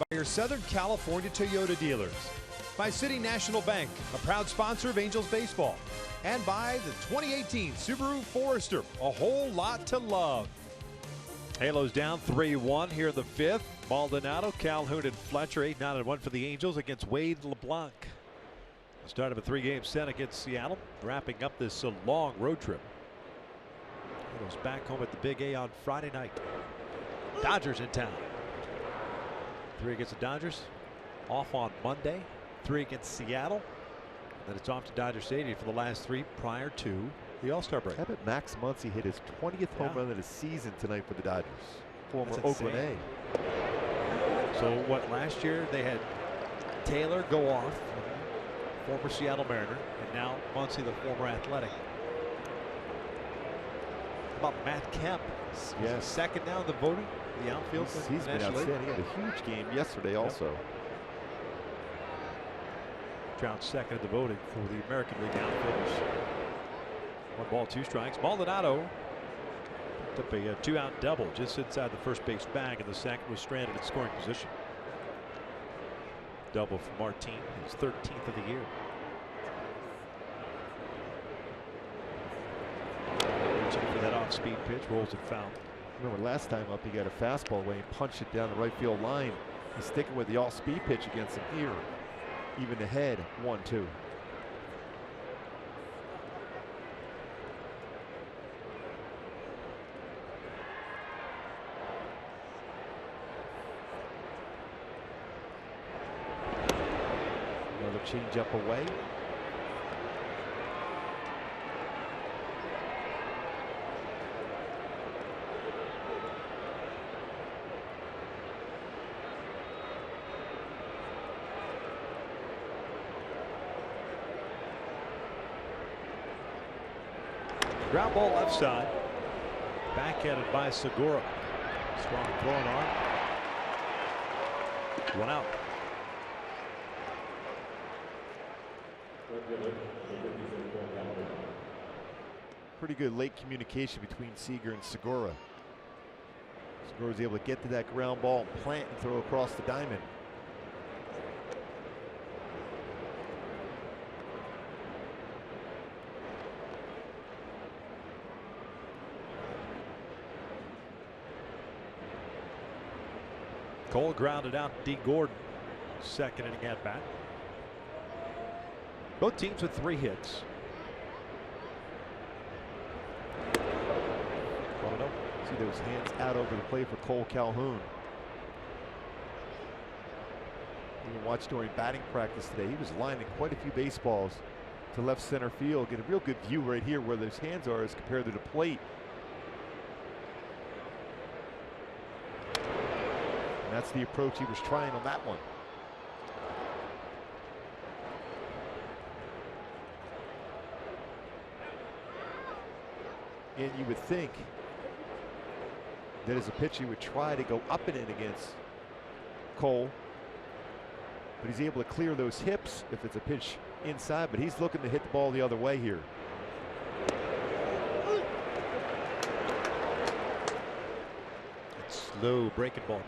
By your Southern California Toyota dealers, by City National Bank, a proud sponsor of Angels baseball, and by the 2018 Subaru Forester, a whole lot to love. Halos down 3-1 here in the 5th. Maldonado, Calhoun, and Fletcher 8-9-1 for the Angels against Wade LeBlanc. The start of a 3-game set against Seattle, wrapping up this long road trip. Halos back home at the Big A on Friday night. Dodgers in town. 3 against the Dodgers, off on Monday. 3 against Seattle. Then it's off to Dodger Stadium for the last 3 prior to the All-Star break. How about Max Muncy hit his 20th home run of the season tonight for the Dodgers? Former Oakland A. So what, last year they had Taylor go off, former Seattle Mariner, and now Muncy, the former Athletic. How about Matt Kemp? Yes. Second now in the voting, the outfield. He's been outstanding. He had a huge game yesterday also. Trout second in the voting for the American League outfielders. 1 ball, 2 strikes. Maldonado picked up a 2-out double just inside the first base bag, and the second was stranded in scoring position. Double for Martin, his 13th of the year. Reaching for that off-speed pitch, rolls it foul. Remember last time up, he got a fastball away and punched it down the right field line. He's sticking with the off-speed pitch against him here. Even ahead, 1-2. Another change up away. Ground ball left side. Backhanded by Segura. Strong throwing arm. 1 out. Pretty good late communication between Seager and Segura. Segura's able to get to that ground ball and plant and throw across the diamond. Cole grounded out D. Gordon. Second inning at bat. Both teams with 3 hits. See those hands out over the plate for Cole Calhoun. Even watched during batting practice today. He was lining quite a few baseballs to left center field. Get a real good view right here where those hands are as compared to the plate. And that's the approach he was trying on that one. And you would think that as a pitcher, he would try to go up and in against Cole. But he's able to clear those hips if it's a pitch inside, but he's looking to hit the ball the other way here. It's slow breaking ball.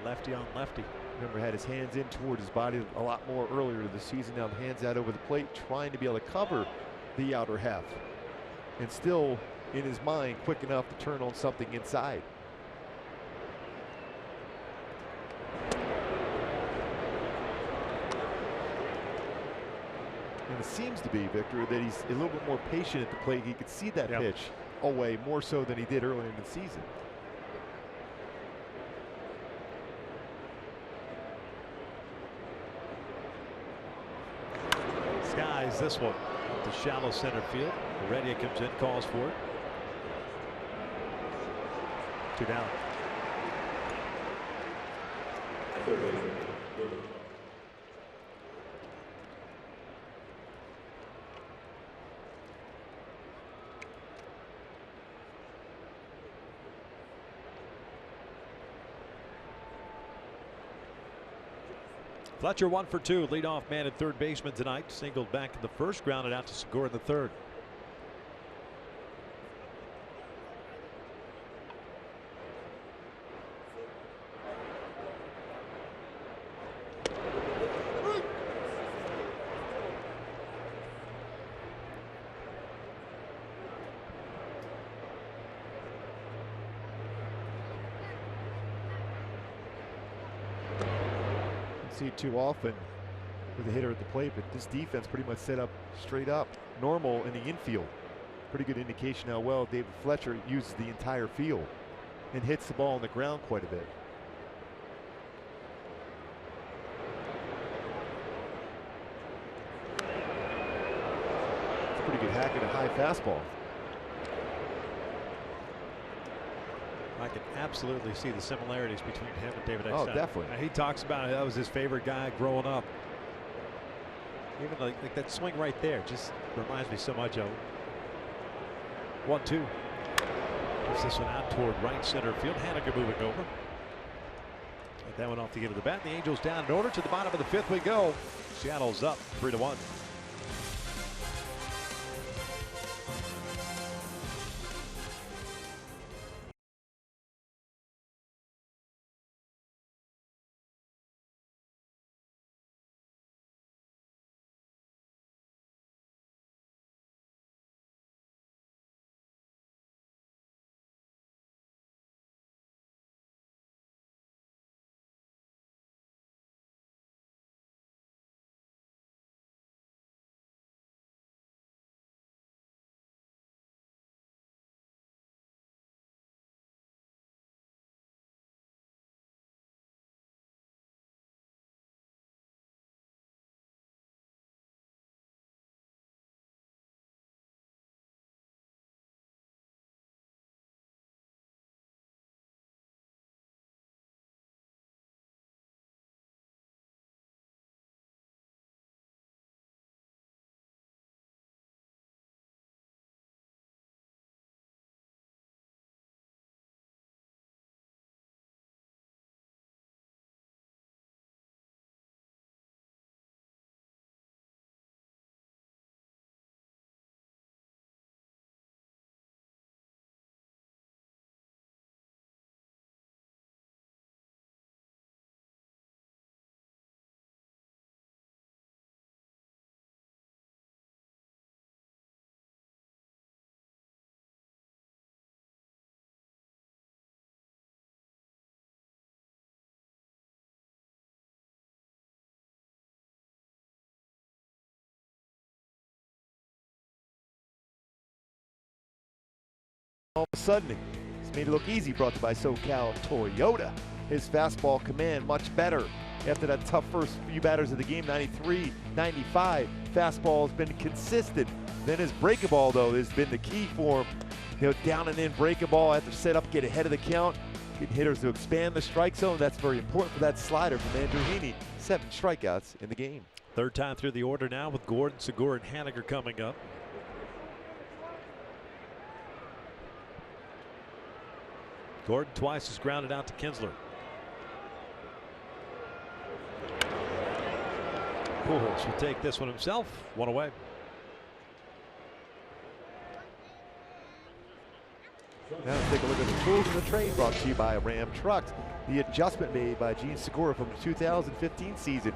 Lefty on lefty. Remember, had his hands in toward his body a lot more earlier this season. Now hands out over the plate, trying to be able to cover the outer half. And still, in his mind, quick enough to turn on something inside. And it seems to be, Victor, that he's a little bit more patient at the plate. He could see that pitch away more so than he did earlier in the season. Skies this one to shallow center field. Heredia comes in, calls for it. 2 down. Fletcher 1 for 2, leadoff man at third baseman tonight. Singled back in the first, grounded out to Segura in the third. See it too often with a hitter at the plate, but this defense pretty much set up straight up normal in the infield. Pretty good indication how well David Fletcher uses the entire field and hits the ball on the ground quite a bit. It's a pretty good hack at a high fastball. I can absolutely see the similarities between him and David Oh, Pastime. definitely. He talks about it. That was his favorite guy growing up. Even like that swing right there just reminds me so much of him. 1-2. Puts this one out toward right center field. Haniger moving over. Get that one off the end of the bat. The Angels down in order. To the bottom of the 5th we go. Seattle's up 3-1. All of a sudden, it's made it look easy, brought to you by SoCal Toyota. His fastball command much better after that tough first few batters of the game, 93, 95. Fastball has been consistent. Then his breaking ball, though, has been the key for him. Down and in breaking ball, have to set up, get ahead of the count, get hitters to expand the strike zone. That's very important for that slider from Andrew. 7 strikeouts in the game. Third time through the order now with Gordon, Segura, and Haniger coming up. Gordon twice has grounded out to Kinsler. Pujols will take this one himself. One away. Now let's take a look at the tools in the trade, brought to you by Ram Trucks. The adjustment made by Gene Segura from the 2015 season.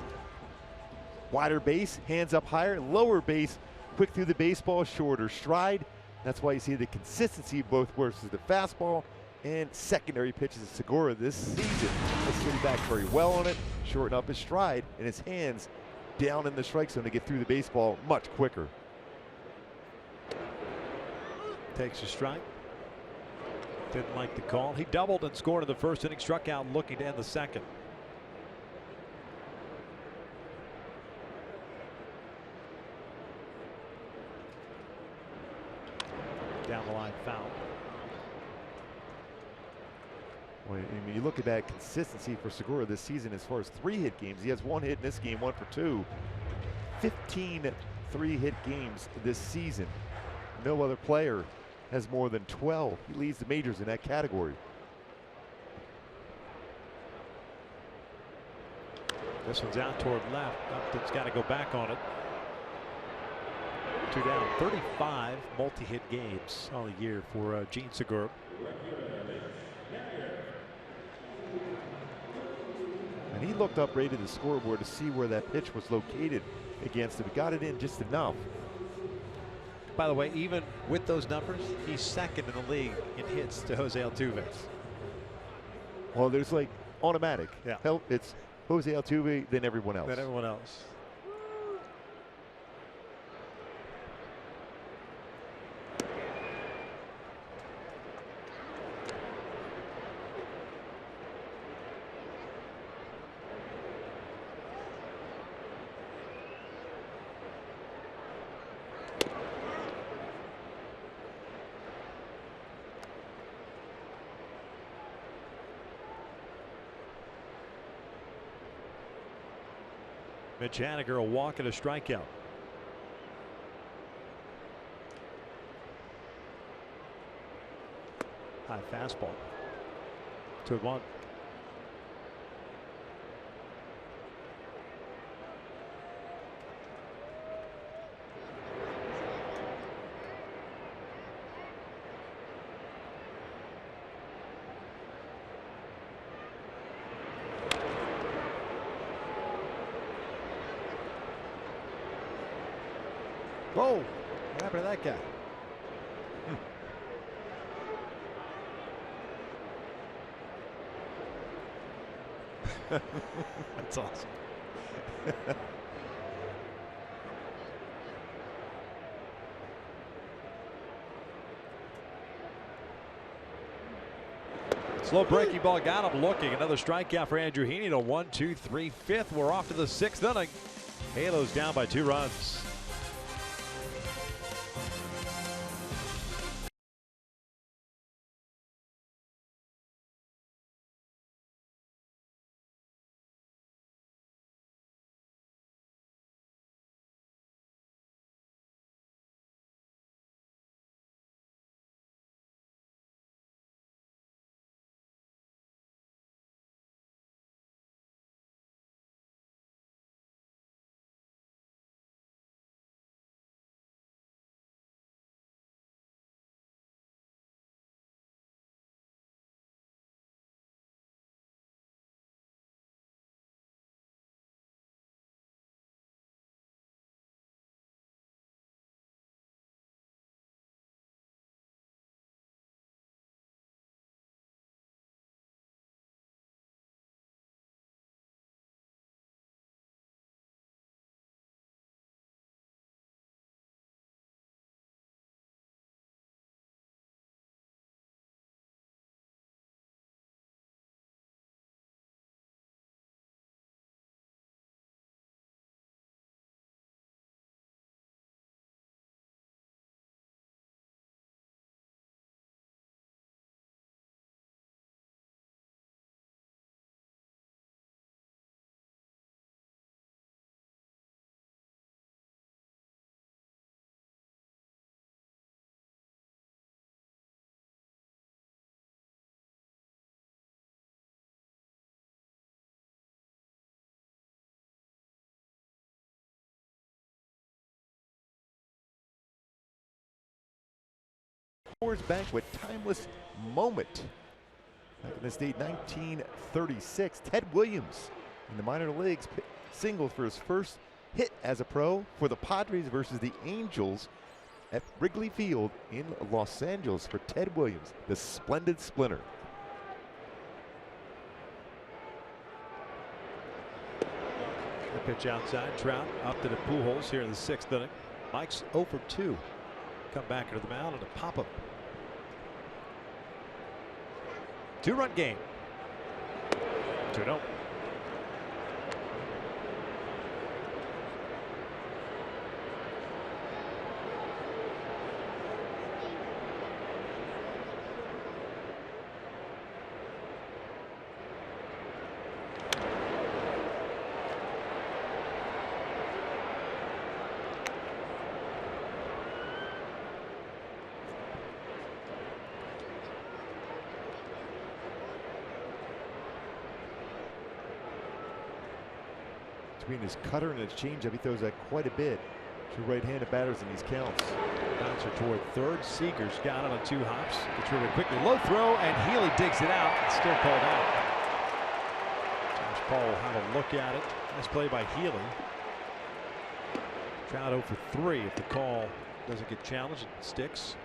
Wider base, hands up higher, lower base, quick through the baseball, shorter stride. That's why you see the consistency both versus the fastball and secondary pitches of Segura this season. He's sitting back very well on it, shorten up his stride, and his hands down in the strike zone to get through the baseball much quicker. Takes a strike. Didn't like the call. He doubled and scored in the first inning, struck out looking to end the second. Down the line, foul. Well, I mean, you look at that consistency for Segura this season as far as 3-hit games. He has 1 hit in this game, 1 for 2. 15 3-hit games this season. No other player has more than 12. He leads the majors in that category. This one's out toward left. Upton's got to go back on it. 2 down. 35 multi-hit games all year for Gene Segura. And he looked up, rated the scoreboard to see where that pitch was located against him. He got it in just enough. By the way, even with those numbers, he's second in the league in hits to Jose Altuve. Well, there's like automatic. Yeah. It's Jose Altuve, then everyone else. Then everyone else. Mitch Haniger, a walk and a strikeout. High fastball. 2-1. Whoa, what happened to that guy? That's awesome. Slow breaking ball got him looking. Another strikeout for Andrew Heaney to 1, 2, 3, 5th. We're off to the 6th inning. Halos down by 2 runs. Coors Banquet timeless moment. Back in this date, 1936, Ted Williams in the minor leagues singled for his first hit as a pro for the Padres versus the Angels at Wrigley Field in Los Angeles for Ted Williams, the splendid splinter. The pitch outside, Trout up to the Pujols here in the 6th inning. Mike's 0 for 2. Come back into the mound and a pop-up. 2-run game. 2-0. Between his cutter and his changeup, he throws that quite a bit to right-handed batters in these counts. Bouncer toward third. Seager's got it on 2 hops. Gets rid of it quickly. Low throw, and Healy digs it out. It's still called out. Josh Paul will have a look at it. Nice play by Healy. Trout 0 for 3 if the call doesn't get challenged. It sticks.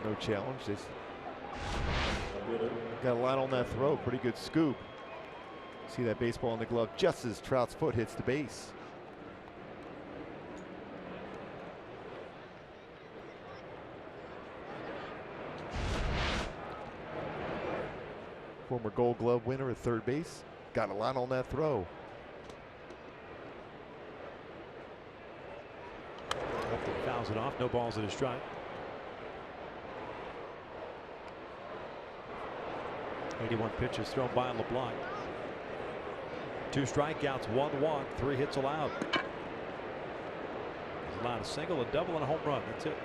No challenge. Just got a line on that throw. Pretty good scoop. See that baseball in the glove just as Trout's foot hits the base. Former Gold Glove winner at third base. Got a line on that throw. Fouls it off. No balls in his strike. 81 pitches thrown by LeBlanc. 2 strikeouts, 1-1, 3 hits allowed. He's allowed a single, a double, and a home run. That's it.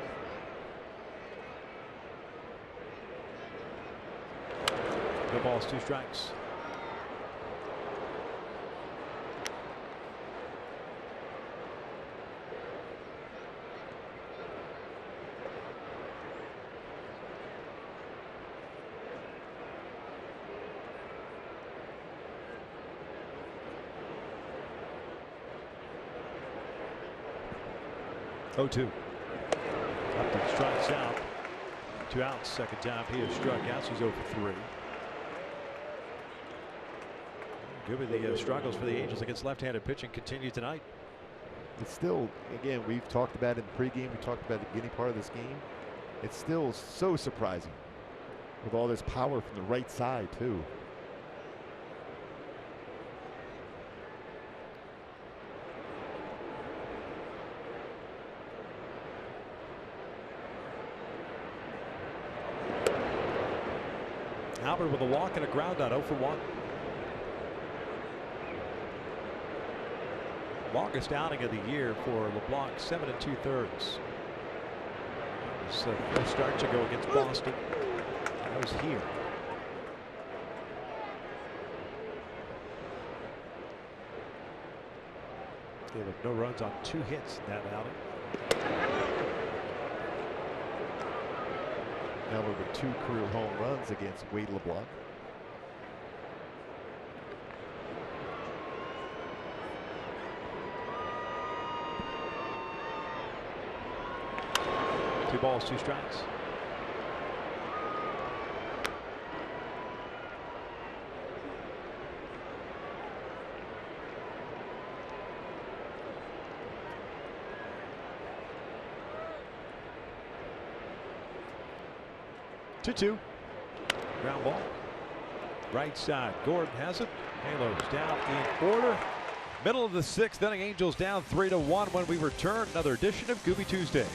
No balls, 2 strikes. Oh, 2. Up to strikes out. 2 outs. Second time he has struck out. So he's 0 for 3. Could be the struggles for the Angels against left-handed pitching continue tonight. It's still, again, we've talked about it in the pregame. We talked about the beginning part of this game. It's still so surprising with all this power from the right side, too. Albert with a walk and a ground out, 0 for 1. Longest outing of the year for LeBlanc, 7 2/3. His first start to go against Boston. That was here. Gave up no runs on 2 hits in that outing. Albert with 2 career home runs against Wade LeBlanc. Two balls, 2 strikes. Two. Ground ball. Right side. Gordon has it. Halos down in order. Middle of the 6th inning. Angels down 3-1 when we return. Another edition of Gooby Tuesday.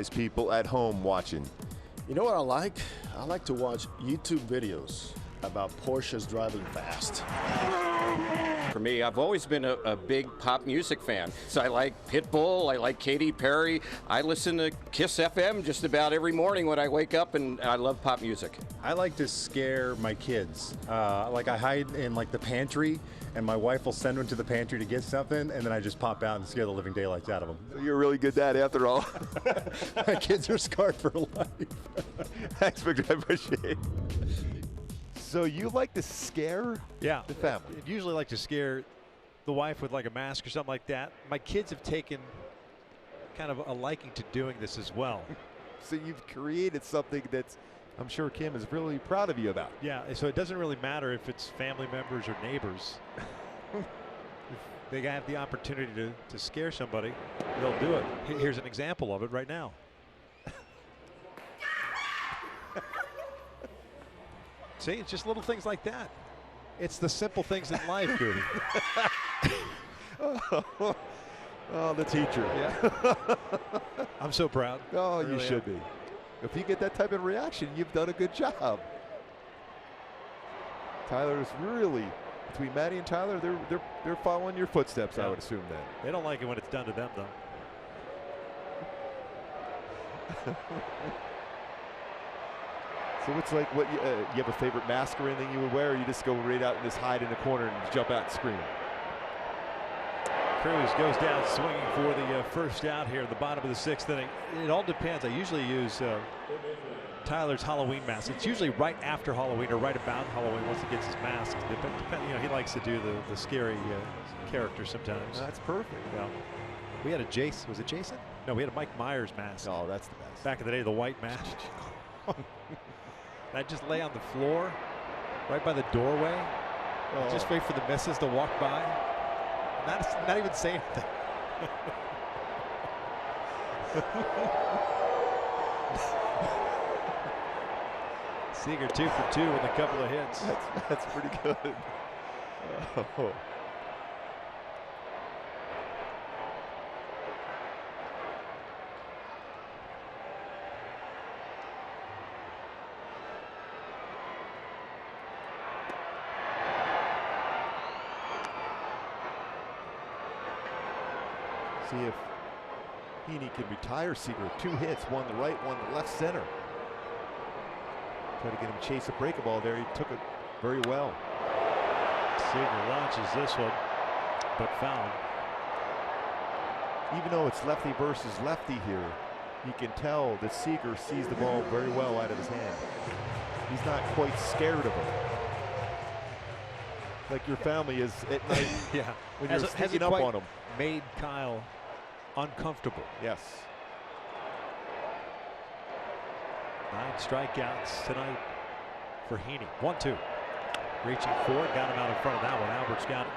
People at home watching. You know what I like? I like to watch YouTube videos about Porsches driving fast. For me, I've always been a big pop music fan. So I like Pitbull, I like Katy Perry. I listen to Kiss FM just about every morning when I wake up, and I love pop music. I like to scare my kids. Like I hide in like the pantry, and my wife will send them to the pantry to get something, and then I just pop out and scare the living daylights out of them. You're a really good dad after all. My kids are scarred for life. Thanks, Victor. I appreciate it. So you like to scare Yeah, the family? I'd usually like to scare the wife with like a mask or something like that. My kids have taken kind of a liking to doing this as well. So you've created something that's, I'm sure Kim is really proud of you about. Yeah, so it doesn't really matter if it's family members or neighbors. If they have the opportunity to scare somebody, they'll do it. Here's an example of it right now. See, it's just little things like that. It's the simple things in life, Goody. Oh, the teacher. Yeah. I'm so proud. Oh, Really you should be. If you get that type of reaction, you've done a good job. Tyler's really, between Maddie and Tyler, they're following your footsteps. Yeah. I would assume that. They don't like it when it's done to them, though. So it's like, what you have a favorite mask or anything you would wear, or you just go right out and just hide in the corner and jump out and scream? Cruz goes down swinging for the first out here at the bottom of the sixth inning. It all depends. I usually use Tyler's Halloween mask. It's usually right after Halloween or right about Halloween once he gets his mask. You know, he likes to do the scary character sometimes. That's perfect. Yeah. We had a Jason. Was it Jason? No, we had a Mike Myers mask. Oh, that's the best. Back in the day, the white mask. I'd just lay on the floor right by the doorway. Oh. Just wait for the missus to walk by. Not even say anything. Seager 2 for 2 with a couple of hits. That's pretty good. Oh. See if Heaney can retire Seager. 2 hits, one to right, one to left center. Try to get him chase a breaking ball there. He took it very well. Seager launches this one, but foul. Even though it's lefty versus lefty here, you can tell that Seager sees the ball very well out of his hand. He's not quite scared of him. Like your family is at night. Yeah. When you're sneaking up on him. Made Kyle uncomfortable. Yes. 9 strikeouts tonight for Heaney. 1-2. Reaching for it. Got him out in front of that one. Albert's got it.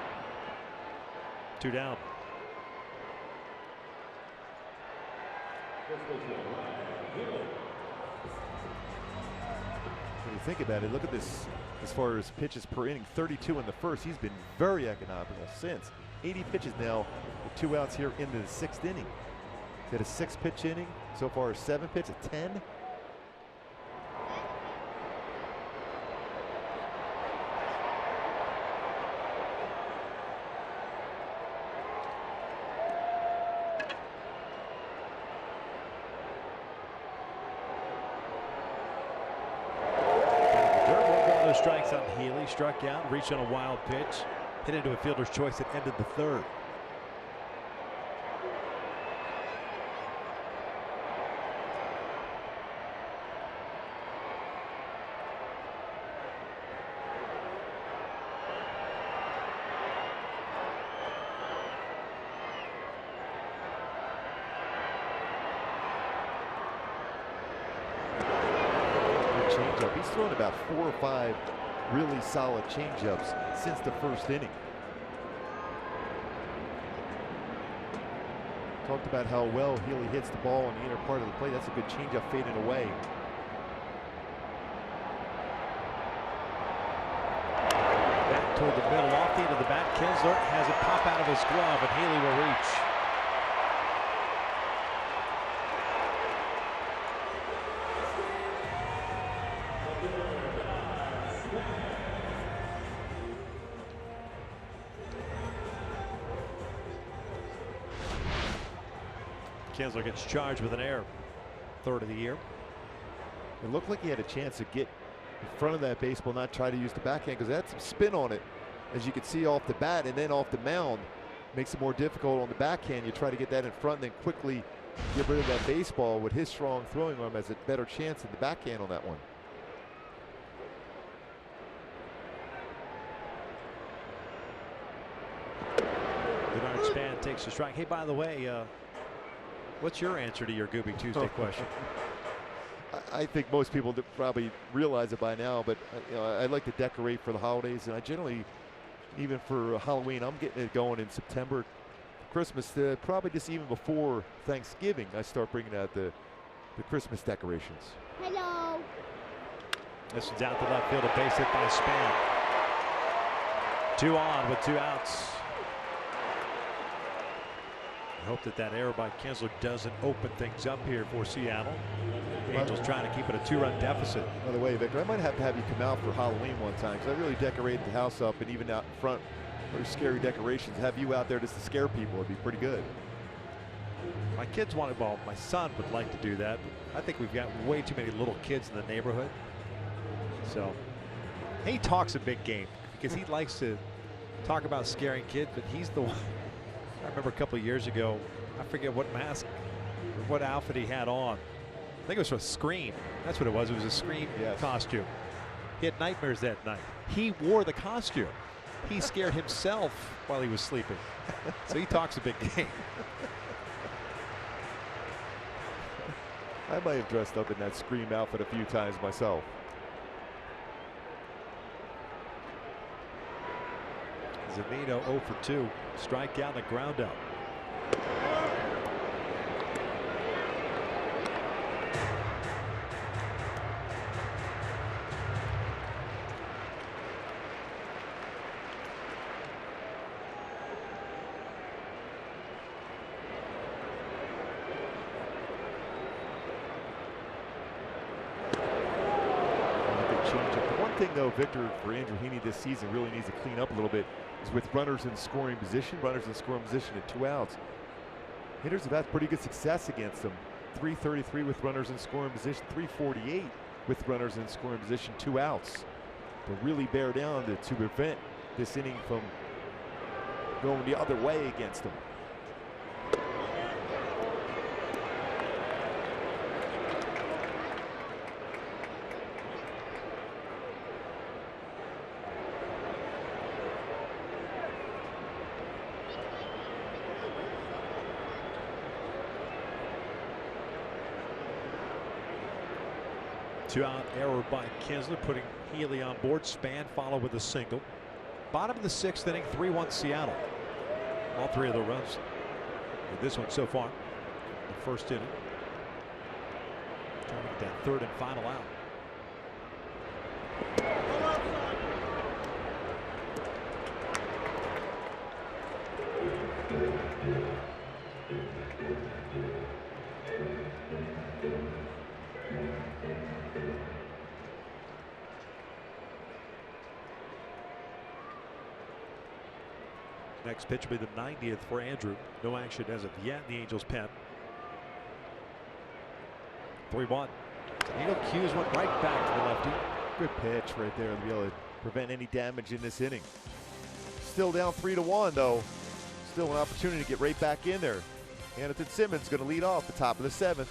2 down. When you think about it, look at this as far as pitches per inning. 32 in the first. He's been very economical since. 80 pitches now with 2 outs here into the 6th inning. He had a 6-pitch inning. So far, 7 pitch, a 10. Strikes on Healy, struck out, reached on a wild pitch, hit into a fielder's choice that ended the 3rd. Changeup. He's thrown about 4 or 5 really solid changeups since the 1st inning. Talked about how well Healy hits the ball in the inner part of the plate. That's a good changeup fading away. Back toward the middle, off the end of the bat. Kinsler has it pop out of his glove, and Healy will reach. Kinsler gets charged with an error. Third of the year. It looked like he had a chance to get in front of that baseball, not try to use the backhand, because it had some spin on it, as you could see off the bat and then off the mound. Makes it more difficult on the backhand. You try to get that in front and then quickly get rid of that baseball. With his strong throwing arm, has a better chance at the backhand on that one. Bernard Span takes a strike. Hey, by the way, what's your answer to your Gooby Tuesday question? I think most people probably realize it by now, but you know, I like to decorate for the holidays, and I generally, even for Halloween, I'm getting it going in September. Christmas, probably just even before Thanksgiving, I start bringing out the Christmas decorations. Hello. This one's out to left field, a base hit by Span. 2 on with 2 outs. I hope that error by Kinsler doesn't open things up here for Seattle. The Angels trying to keep it a 2-run deficit. By the way, Victor, I might have to have you come out for Halloween one time, because I really decorated the house up, and even out in front, very scary decorations. Have you out there just to scare people would be pretty good. My kids want it. Well, my son would like to do that. But I think we've got way too many little kids in the neighborhood. So he talks a big game because he likes to talk about scaring kids, but he's the one. I remember a couple of years ago, I forget what mask or what outfit he had on. I think it was for Scream. That's what it was. It was a Scream costume. He had nightmares that night. He wore the costume. He scared himself while he was sleeping. So he talks a big game. I might have dressed up in that Scream outfit a few times myself. Zunino 0 for 2. Strikeout and a ground out. Though, Victor, for Andrew Heaney this season really needs to clean up a little bit is with runners in scoring position. At 2 outs. Hitters have had pretty good success against them. 333 with runners in scoring position, 348 with runners in scoring position, 2 outs. To really bear down to prevent this inning from going the other way against them. Two-out error by Kinsler, putting Healy on board. Span follow with a single. Bottom of the 6th inning, 3-1 Seattle. All 3 of the runs in this one so far. The first inning. Trying to get that 3rd and final out. Next pitch will be the 90th for Andrew. No action as of yet in the Angels' pen. 3-1. Zunino cues one right back to the lefty. Good pitch right there to be able to prevent any damage in this inning. Still down 3-1 though. Still an opportunity to get right back in there. Anthony Simmons going to lead off the top of the 7th.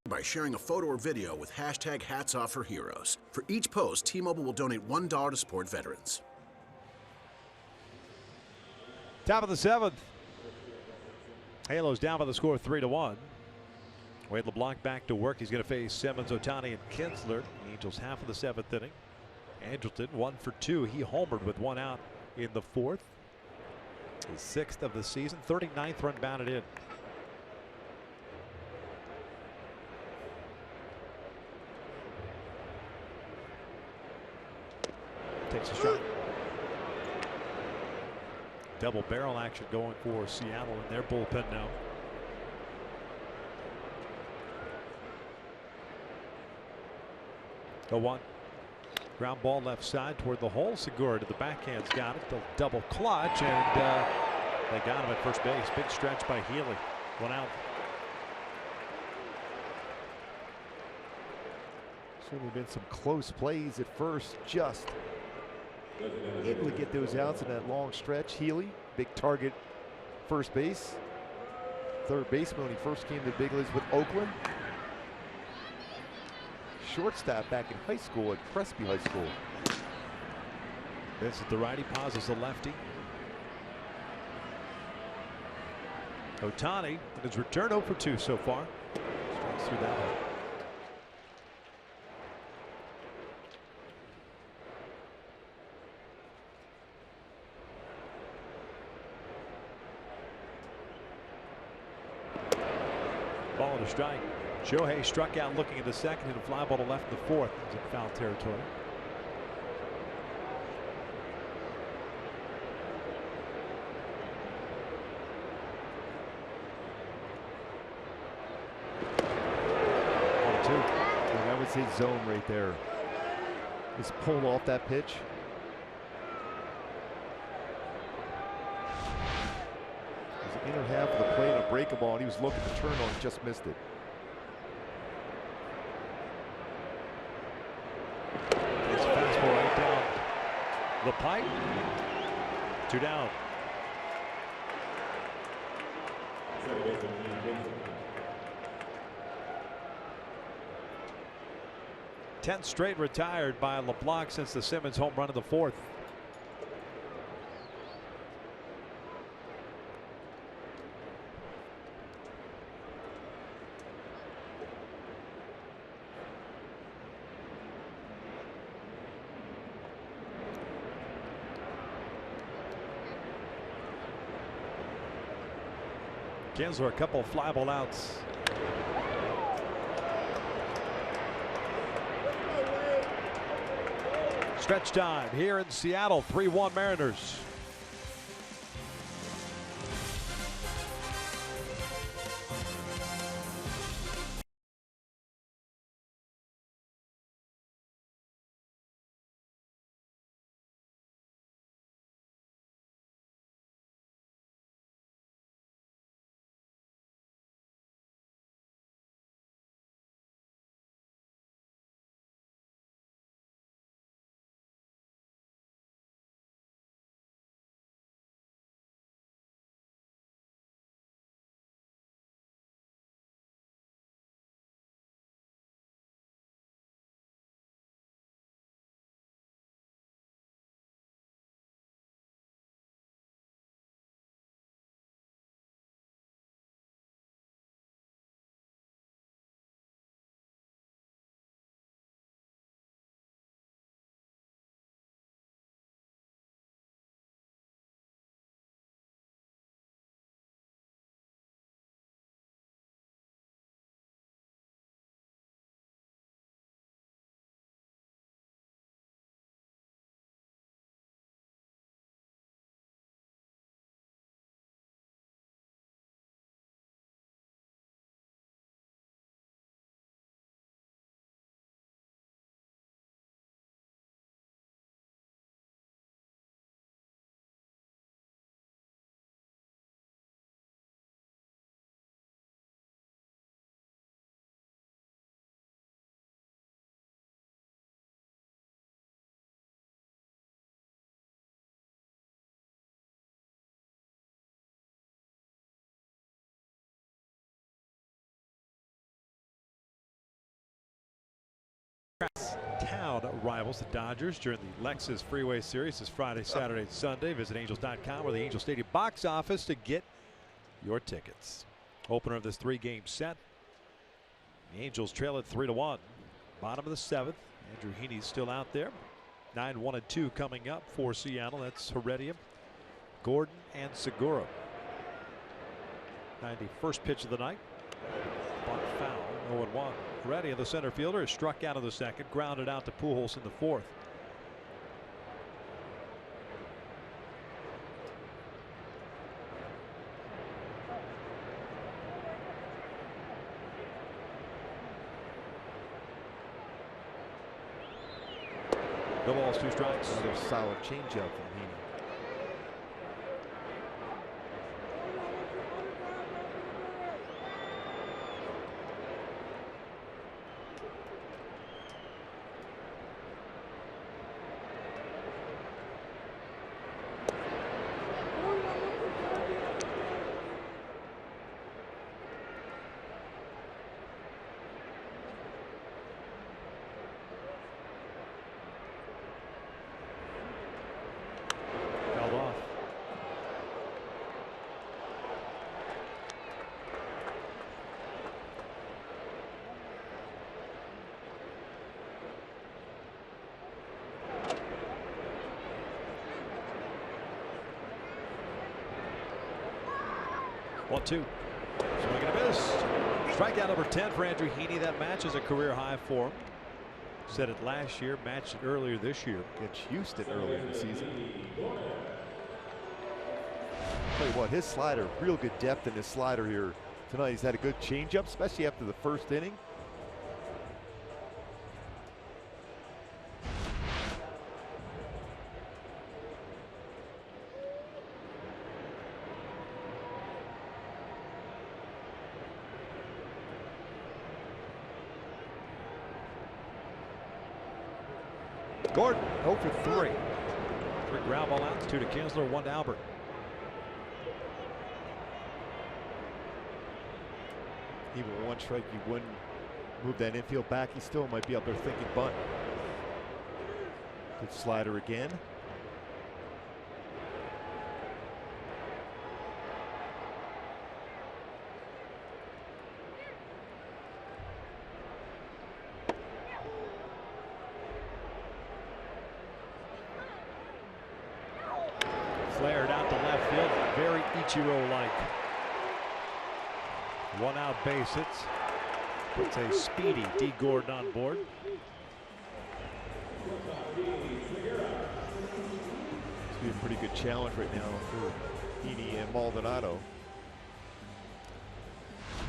by sharing a photo or video with hashtag HatsOffForHeroes. For each post, T-Mobile will donate $1 to support veterans. Top of the 7th. Halos down by the score of 3-1. Wade LeBlanc back to work. He's going to face Simmons, Ohtani, and Kinsler. The Angels half of the 7th inning. Angelton 1 for 2. He homered with 1 out in the 4th. His 6th of the season. 39th run batted in. Takes a shot. Double barrel action going for Seattle in their bullpen now. The 1. Ground ball left side toward the hole. Segura to the backhand's got it. The double clutch, and they got him at first base. Big stretch by Healy. 1 out. Certainly been some close plays at first. Just able to get those outs in that long stretch. Healy, big target, first base. Third baseman when he first came to the big leagues with Oakland. Shortstop back in high school at Crespi High School. This is the righty, pauses the lefty. Ohtani in his return 0 for 2 so far. Strikes through that one. Ball to strike. Shohei struck out looking at the second, and a fly ball to left in the 4th. It was in foul territory. Ball 2. And that was his zone right there. Just pulled off that pitch. It was the inner half of the plate, a breaking ball, and he was looking to turn on, just missed it. The pipe. 2 down. Tenth straight retired by LeBlanc since the Simmons home run in the 4th. Kinsler, a couple of fly ball outs. Stretch time here in Seattle. 3-1 Mariners. Town rivals, the Dodgers, during the Lexus Freeway Series this Friday, Saturday, and Sunday. Visit Angels.com or the Angel Stadium box office to get your tickets. Opener of this 3-game set. The Angels trail it 3-1. Bottom of the 7th. Andrew Heaney's still out there. 9-1-2 coming up for Seattle. That's Heredia, Gordon, and Segura. 91st pitch of the night. Bunt foul, 0-1. Heredia, the center fielder, is struck out of the second, grounded out to Pujols in the 4th. No balls, 2 strikes. Another solid changeup from Heaney. Off. One-two. Swing and a miss. Strikeout number 10 for Andrew Heaney. That matches a career high for him. Said it last year, matched it earlier this year. Against Houston earlier in the season. Tell you what, his slider, real good depth in his slider here tonight. He's had a good changeup, especially after the first inning. Gordon 0 for 3. 3 ground ball outs, 2 to Kinsler, 1 to Albert. Even with 1 strike, you wouldn't move that infield back. He still might be up there thinking bunt. Good slider again. Flared out to left field, very Ichiro-like. 1 out base hits. Puts a speedy D. Gordon on board. It's been a pretty good challenge right now for Heaney and Maldonado.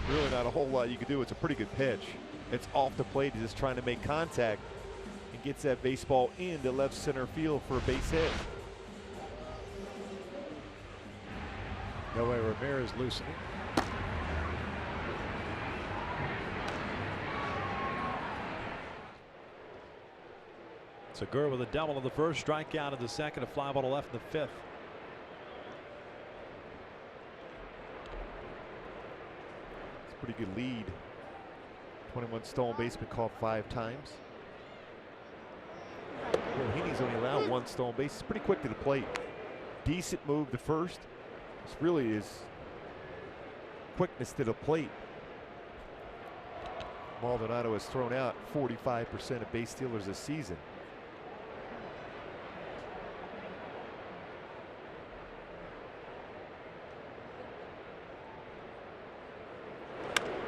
Really not a whole lot you can do. It's a pretty good pitch. It's off the plate. He's just trying to make contact and gets that baseball into left center field for a base hit. Noe Ramirez loosening. Segura with a double in the first, strikeout in the second, a fly ball to left in the 5th. It's a pretty good lead. 21 stolen base, been called 5 times. Heaney's only allowed 1 stolen base. It's pretty quick to the plate. Decent move to first. It's really his quickness to the plate. Maldonado has thrown out 45% of base stealers this season.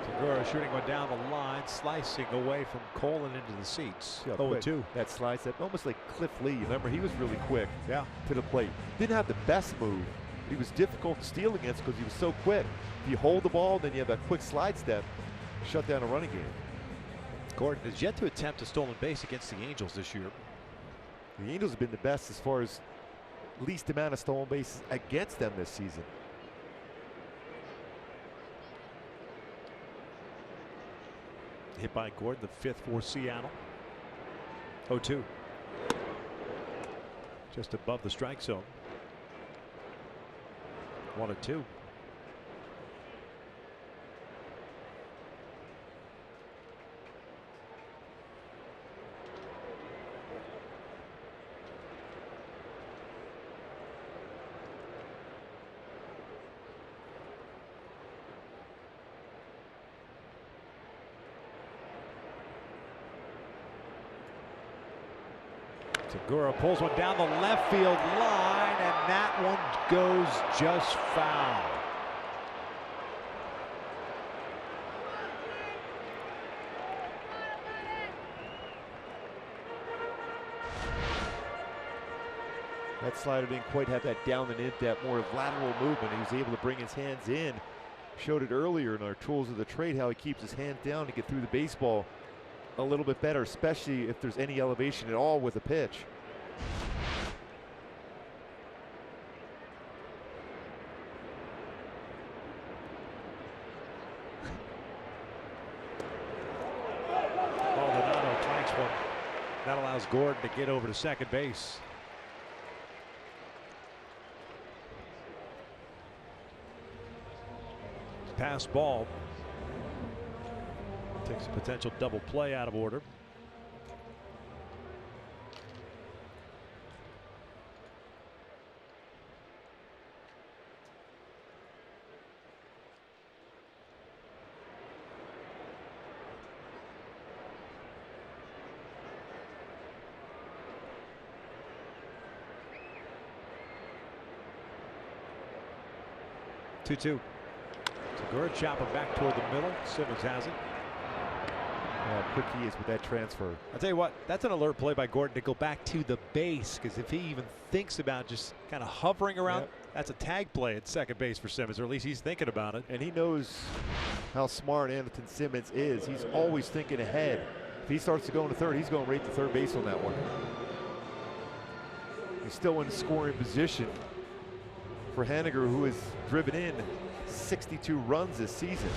Segura shooting one down the line, slicing away from Cole and into the seats. 0-2. That slice, that almost like Cliff Lee. Remember, he was really quick to the plate. Didn't have the best move. He was difficult to steal against because he was so quick. If you hold the ball, then you have that quick slide step, shut down a running game. Gordon has yet to attempt a stolen base against the Angels this year. The Angels have been the best as far as least amount of stolen bases against them this season. Hit by Gordon, the 5th for Seattle. 0-2. Just above the strike zone. 1-2. Segura pulls one down the left field line, and that one goes just foul. That slider didn't quite have that down and in, that more lateral movement. He was able to bring his hands in. Showed it earlier in our tools of the trade how he keeps his hand down to get through the baseball a little bit better, especially if there's any elevation at all with a pitch. Maldonado clanks one. That allows Gordon to get over to second base. Pass ball. Takes a potential double play out of order. Two. Segura chopping back toward the middle. Simmons has it. How quick he is with that transfer. I'll tell you what, that's an alert play by Gordon to go back to the base, because if he even thinks about just kind of hovering around, that's a tag play at second base for Simmons, or at least he's thinking about it. And he knows how smart Anderson Simmons is. He's always thinking ahead. If he starts to go into third, he's going right to third base on that one. He's still in scoring position for Haniger, who has driven in 62 runs this season.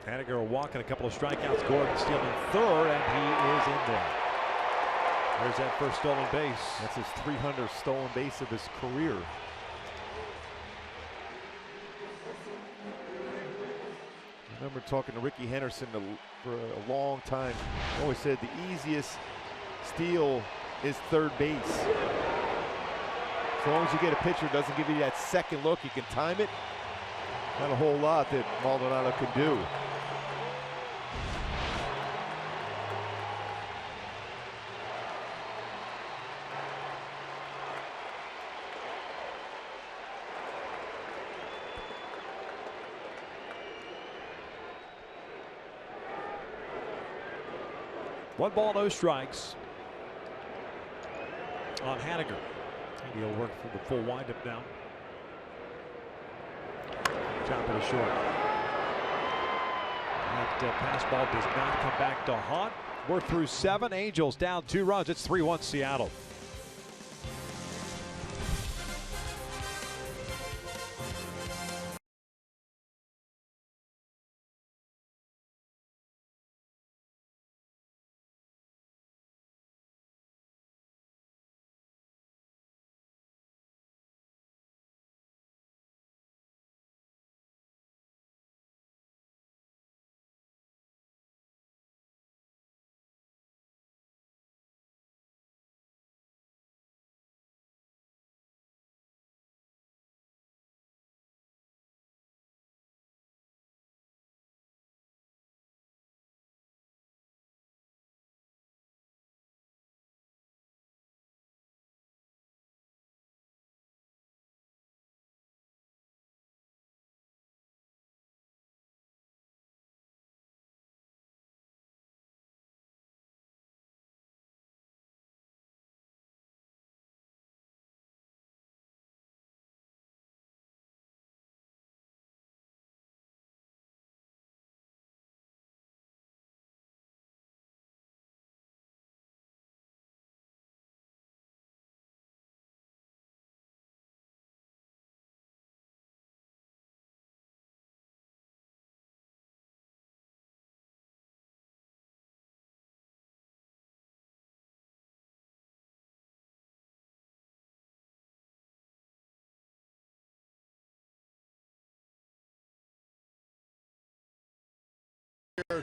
Haniger walking a couple of strikeouts. Gordon stealing third, and he is in there. There's that first stolen base. That's his 300th stolen base of his career. I remember talking to Ricky Henderson for a long time. Always said the easiest steal is third base. As long as you get a pitcher doesn't give you that second look, you can time it. Not a whole lot that Maldonado can do. One ball, no strikes on Haniger. And he'll work for the full windup now. Chop it short. That pass ball does not come back to haunt. We're through 7. Angels down 2 runs. It's 3-1 Seattle.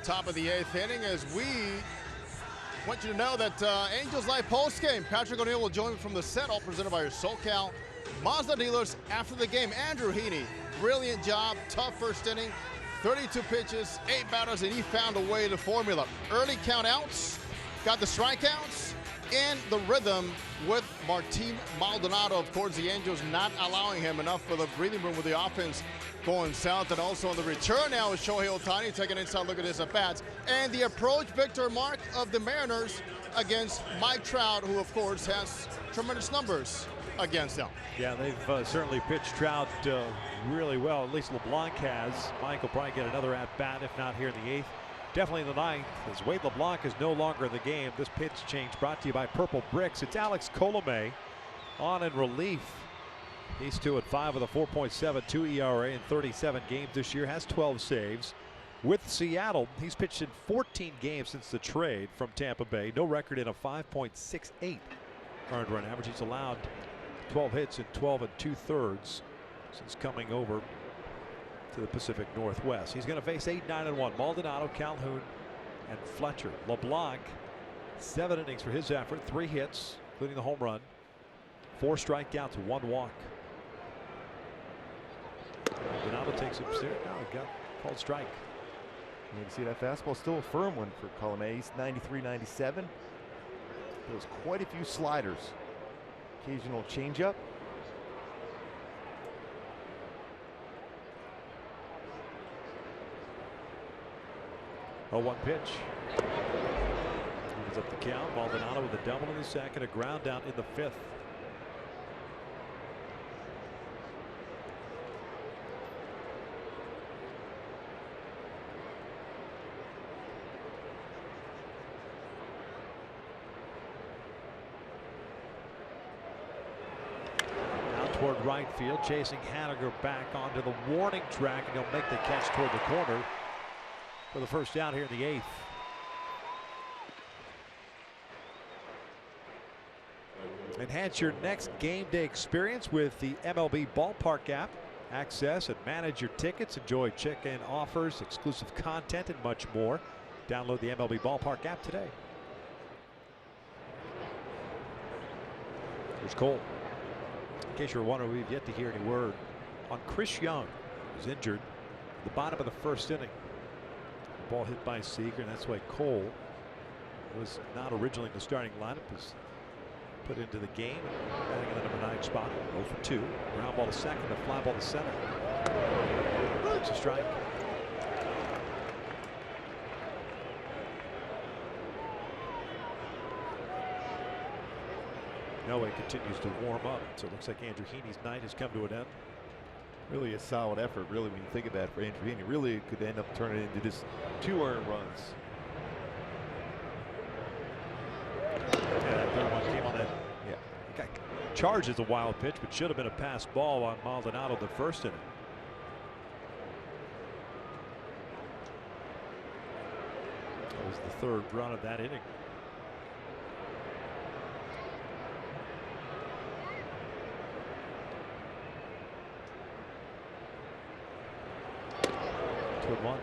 Top of the 8th inning as we Want you to know that Angels Live postgame, Patrick O'Neill will join me from the set, all presented by your SoCal Mazda dealers after the game. Andrew Heaney, brilliant job, tough first inning, 32 pitches, 8 batters, and he found a way to formula. Early count outs, got the strikeouts, and the rhythm with Martin Maldonado. Of course, the Angels not allowing him enough for the breathing room with the offense going south. And also on the return now is Shohei Ohtani taking an inside look at his at-bats. And the approach, Victor Mark, of the Mariners against Mike Trout, who, of course, has tremendous numbers against them. Yeah, they've certainly pitched Trout really well. At least LeBlanc has. Mike will probably get another at-bat, if not here in the 8th. Definitely in the 9th, as Wade LeBlanc is no longer in the game. This pitch change brought to you by Purple Bricks. It's Alex Colomé on in relief. He's 2-5 with a 4.72 ERA in 37 games this year. Has 12 saves. With Seattle, he's pitched in 14 games since the trade from Tampa Bay. No record in a 5.68 earned run average. He's allowed 12 hits in 12 2/3 since coming over to the Pacific Northwest. He's going to face 8-9-1. Maldonado, Calhoun, and Fletcher. LeBlanc, 7 innings for his effort, 3 hits, including the home run, 4 strikeouts, 1 walk. Maldonado takes him serious. Now he got called strike. You can see that fastball, still a firm one for Colomé. He's 93-97. Throws quite a few sliders. Occasional changeup. 0-1 pitch. Moves up the count. Maldonado with a double in the second, a ground down in the 5th. Now toward right field, chasing Haniger back onto the warning track, and he'll make the catch toward the corner for the first down here in the 8th. Enhance your next game day experience with the MLB Ballpark app. Access and manage your tickets, enjoy check-in offers, exclusive content, and much more. Download the MLB Ballpark app today. Here's Cole. In case you're wondering, we've yet to hear any word on Chris Young, who's injured at the bottom of the 1st inning. Ball hit by Seager, and that's why Cole was not originally in the starting lineup. Was put into the game, batting in the number 9 spot. 0 for 2. Ground ball to second, a fly ball to center. It's a strike. Noe continues to warm up, so it looks like Andrew Heaney's night has come to an end. Really a solid effort, really, when you think about it, for Andrew Heaney. Really could end up turning into just 2 earned runs. Yeah, that third one came on that. Yeah, he got charged as a wild pitch, but should have been a pass ball on Maldonado the 1st inning. That was the 3rd run of that inning. One.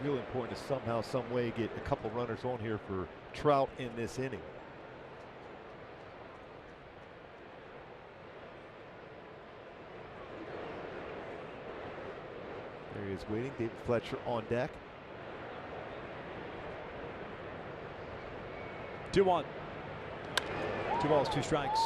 Really important to somehow, some way get a couple runners on here for Trout in this inning. There he is waiting. David Fletcher on deck. 2-1. 2 balls, 2 strikes.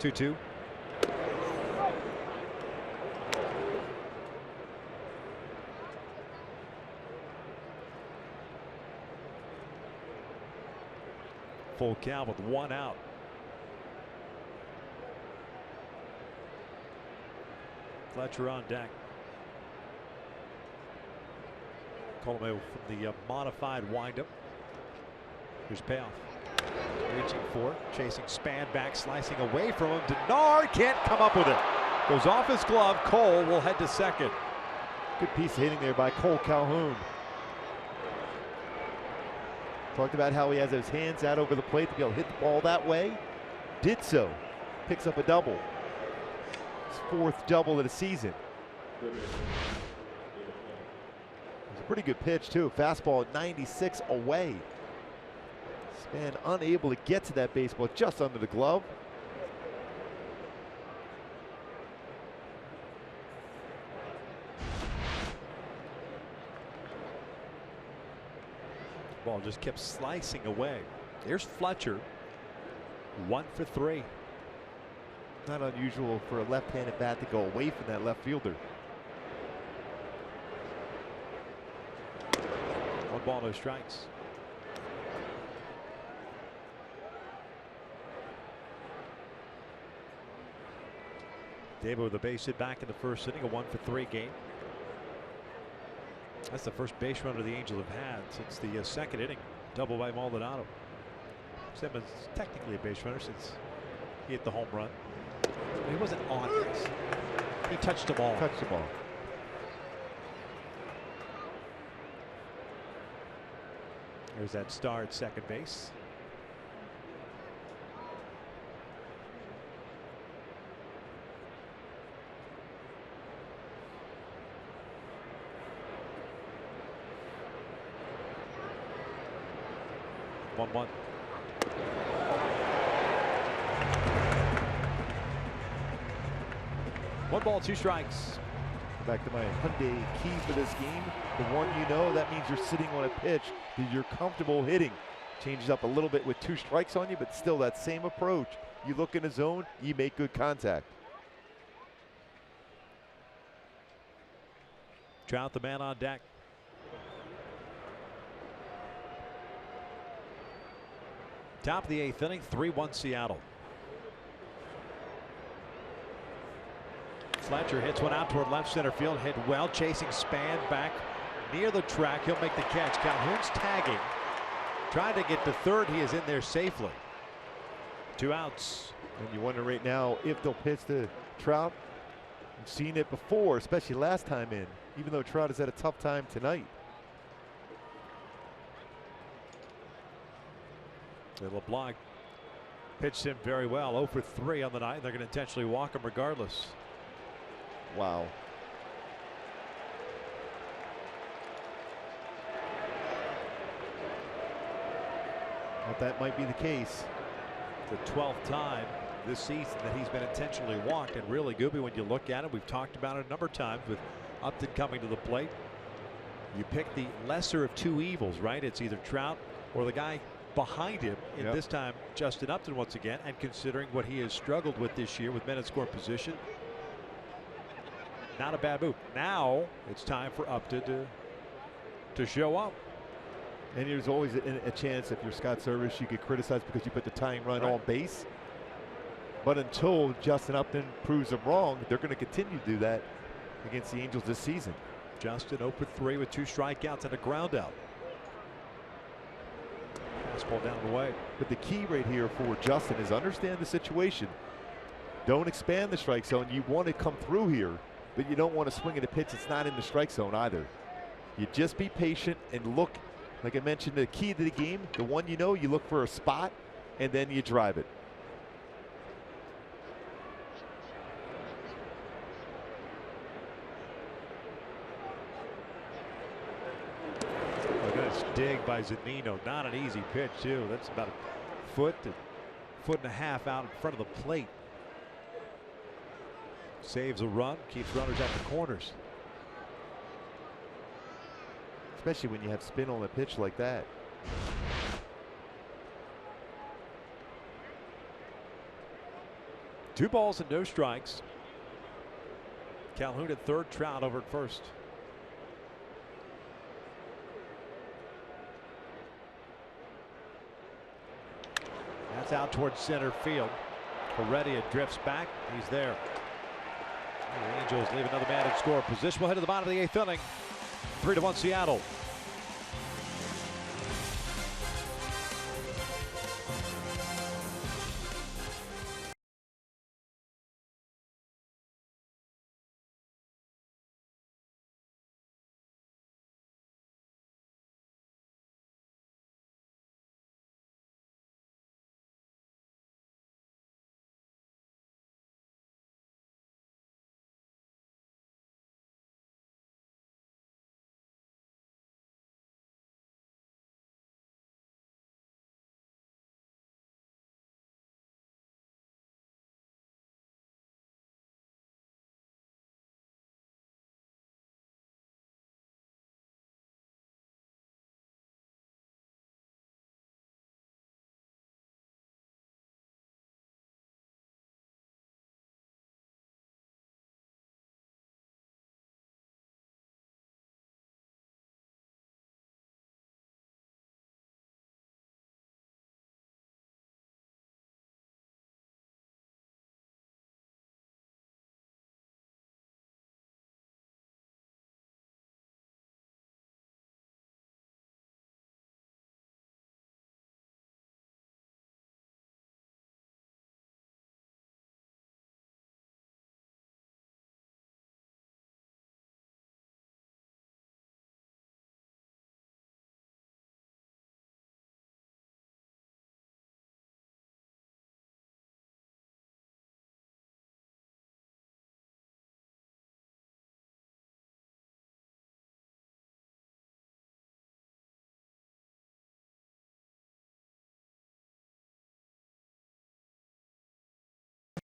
2-2. Full count with 1 out. Fletcher on deck. Colomeo from the modified windup. Here's payoff. Reaching for, chasing Span back, slicing away from him. Denard can't come up with it. Goes off his glove. Cole will head to second. Good piece of hitting there by Cole Calhoun. Talked about how he has his hands out over the plate to be able to hit the ball that way. Did so. Picks up a double. His 4th double of the season. It was a pretty good pitch too. Fastball at 96 away. Span unable to get to that baseball, just under the glove. Ball just kept slicing away. There's Fletcher. 1 for 3. Not unusual for a left-handed bat to go away from that left fielder. 1 ball, no strikes. David with a base hit back in the 1st inning, a 1 for 3 game. That's the first base runner the Angels have had since the 2nd inning. Double by Maldonado. Simmons technically a base runner since he hit the home run. He wasn't on base. He touched the ball. Touched the ball. There's that star at second base. One. One ball, 2 strikes. Back to my Hyundai key for this game. The one you know, that means you're sitting on a pitch that you're comfortable hitting. Changes up a little bit with 2 strikes on you, but still that same approach. You look in a zone, you make good contact. Trout, the man on deck. Top of the 8th inning, 3-1 Seattle. Fletcher hits one out toward left center field, hit well, chasing Span back near the track. He'll make the catch. Calhoun's tagging, trying to get to third. He is in there safely. 2 outs. And you wonder right now if they'll pitch to Trout. We've seen it before, especially last time in, even though Trout has had a tough time tonight. LeBlanc pitched him very well. 0 for 3 on the night. They're going to intentionally walk him regardless. Wow. Well, that might be the case. The 12th time this season that he's been intentionally walked, and really, Gooby, when you look at it, we've talked about it a number of times with Upton coming to the plate. You pick the lesser of 2 evils, right? It's either Trout or the guy behind him, in this time Justin Upton once again, and considering what he has struggled with this year with men in scoring position, not a bad move. Now it's time for Upton to show up. And there's always a chance if you're Scott Service you get criticized because you put the tying run on base. But until Justin Upton proves them wrong, they're going to continue to do that against the Angels this season. Justin 0 for 3 with 2 strikeouts and a ground out. Fastball down the way. But the key right here for Justin is understand the situation. Don't expand the strike zone. You want to come through here, but you don't want to swing at a pitch that's not in the strike zone either. You just be patient and look. Like I mentioned, the key to the game, the one you know, you look for a spot and then you drive it. Nice dig by Zunino. Not an easy pitch, too. That's about a foot and a half out in front of the plate. Saves a run, keeps runners at the corners. Especially when you have spin on a pitch like that. 2 balls and no strikes. Calhoun at third, Trout over at first. That's out towards center field. Heredia drifts back. He's there. The Angels leave another man in score position. We'll head to the bottom of the 8th inning. 3-1 Seattle.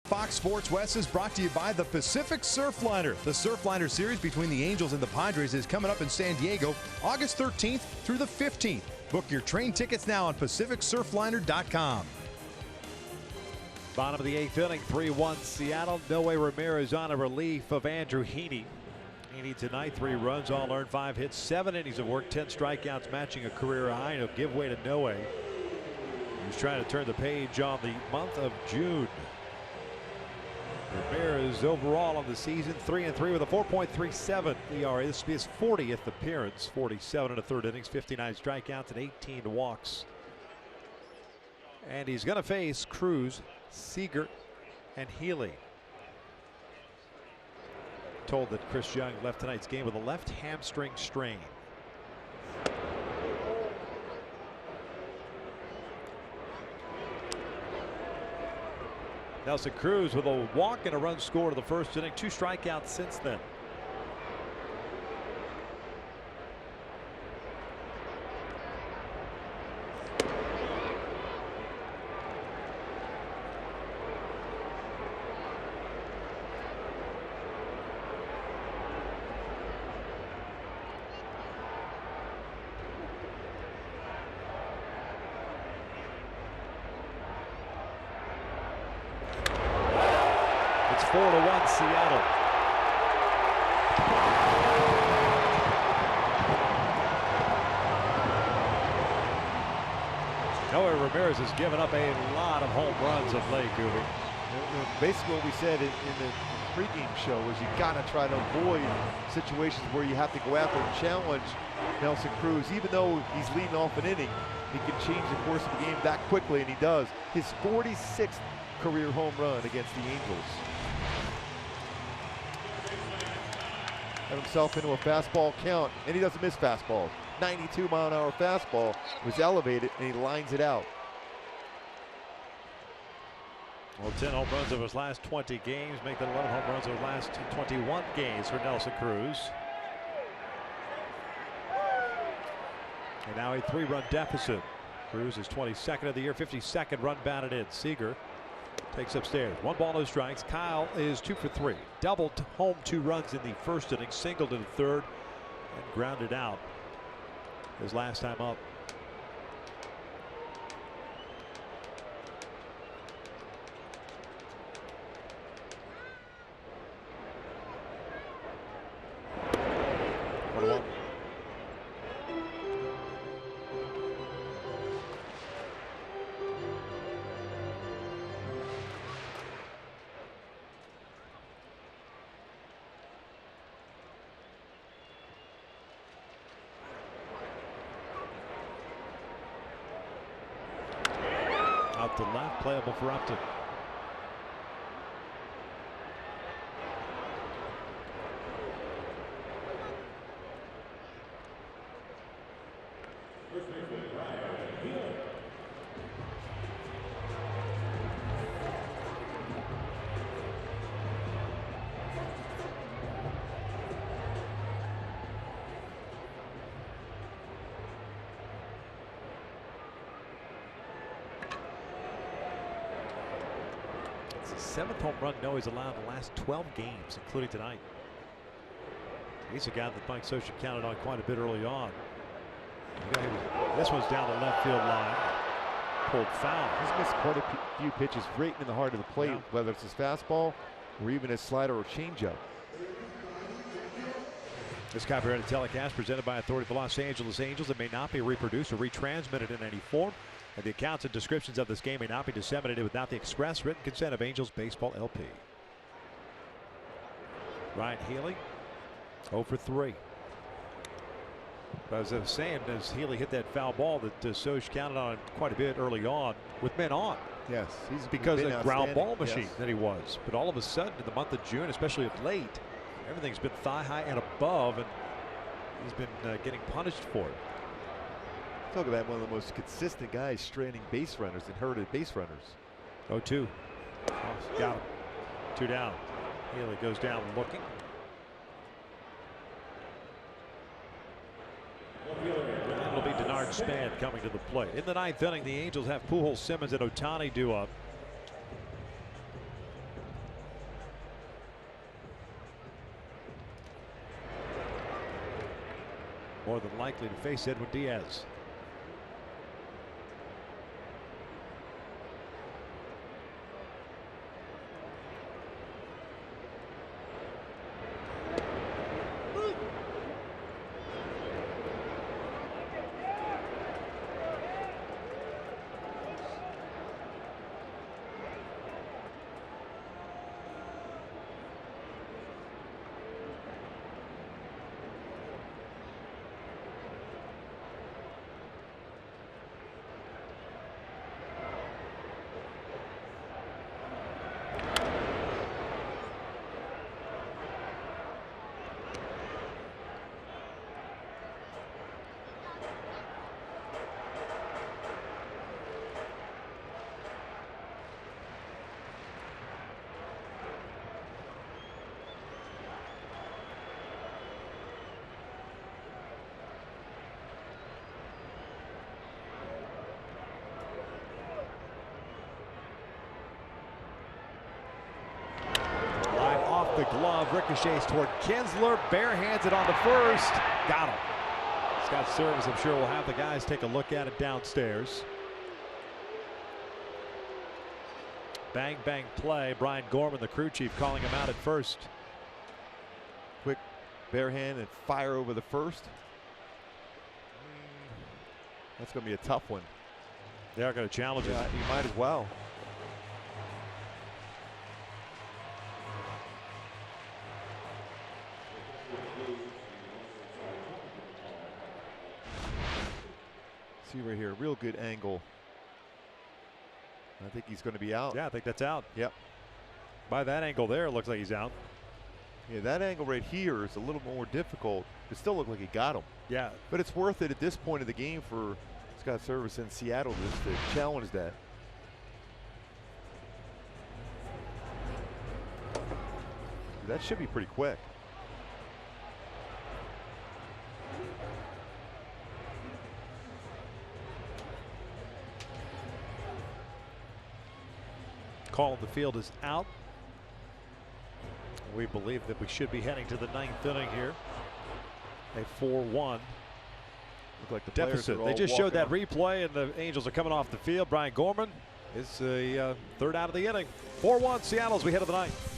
Fox Sports West is brought to you by the Pacific Surfliner. The Surfliner series between the Angels and the Padres is coming up in San Diego August 13th through the 15th. Book your train tickets now on PacificSurfliner.com. Bottom of the 8th inning, 3-1 Seattle. Noe Ramirez on a relief of Andrew Heaney. Heaney tonight, 3 runs, all earned, 5 hits, 7 innings of work, 10 strikeouts, matching a career high. No give way to Noe. He's trying to turn the page on the month of June. Ramirez overall on the season 3-3 with a 4.37 ERA. This will be his 40th appearance. 47 in the 3rd innings, 59 strikeouts, and 18 walks. And he's going to face Cruz, Seager, and Healy. Told that Chris Young left tonight's game with a left hamstring strain. Nelson Cruz with a walk and a run scored in the 1st inning. 2 strikeouts since then. It's 4-1 Seattle. Noe Ramirez has given up a lot of home runs of late, Gooby. Basically what we said in the pregame show was you got to try to avoid situations where you have to go after and challenge Nelson Cruz. Even though he's leading off an inning, he can change the course of the game that quickly, and he does. His 46th career home run against the Angels. Got himself into a fastball count, and he doesn't miss fastballs. 92-mile-an-hour fastball was elevated, and he lines it out. Well, 10 home runs over his last 20 games, make that 11 home runs over his last 21 games for Nelson Cruz. And now a 3-run deficit. Cruz is 22nd of the year, 52nd run batted in. Seager takes upstairs. 1 ball, no strikes. Kyle is 2 for 3. Doubled home 2 runs in the 1st inning, singled in the 3rd, and grounded out his last time up. 1-1. Out to left, playable for Upton. Seventh home run Noah's allowed in the last 12 games, including tonight. He's a guy that Mike Scioscia counted on quite a bit early on. This one's down the left field line. Pulled foul. He's missed quite a few pitches right in the heart of the plate, whether it's his fastball or even his slider or changeup. This copyrighted telecast presented by Authority for Los Angeles Angels. It may not be reproduced or retransmitted in any form. And the accounts and descriptions of this game may not be disseminated without the express written consent of Angels Baseball LP. Ryan Healy, 0 for 3. But as I was saying, as Healy hit that foul ball that Scioscia counted on quite a bit early on with men on. Yes, he's because of the ground ball machine that he was. But all of a sudden, in the month of June, especially of late, everything's been thigh high and above, and he's been getting punished for it. Talk about one of the most consistent guys straining base runners and herded base runners. 0-2. Oh, got him. 2 down. Healy goes down looking. And it'll be Denard Span coming to the plate. In the ninth inning, the Angels have Pujols, Simmons, and Ohtani due up. More than likely to face Edwin Diaz. The glove ricochets toward Kinsler, barehands it on the first. Got him. Scott Service, I'm sure, will have the guys take a look at it downstairs. Bang, bang play. Brian Gorman, the crew chief, calling him out at first. Quick barehand and fire over the first. That's going to be a tough one. They are going to challenge it. He might as well. See right here, real good angle. I think he's going to be out. Yeah, I think that's out. Yep. By that angle there, it looks like he's out. Yeah, that angle right here is a little more difficult. It still looked like he got him. Yeah. But it's worth it at this point of the game for Scott Service in Seattle just to challenge that. That should be pretty quick. Call of the field is out. We believe that we should be heading to the ninth inning here. A 4-1 Look like the deficit. They just showed that replay, and the Angels are coming off the field. Brian Gorman is the third out of the inning. 4-1 Seattle as we head to the ninth.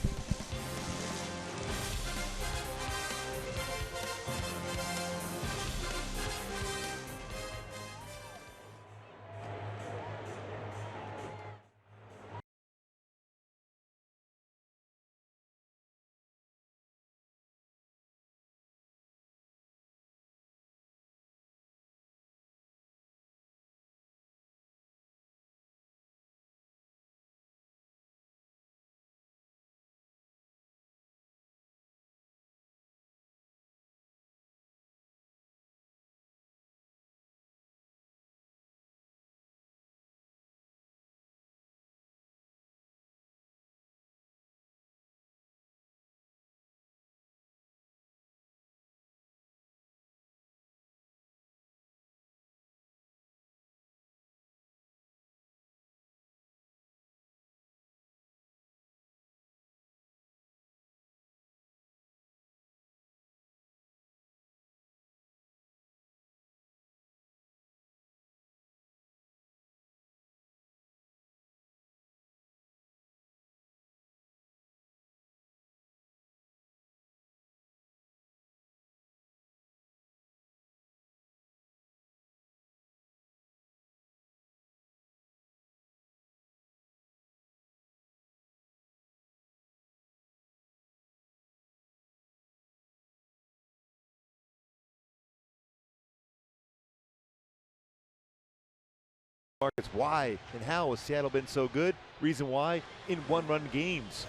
markets. Why and how has Seattle been so good? Reason why, in one-run games.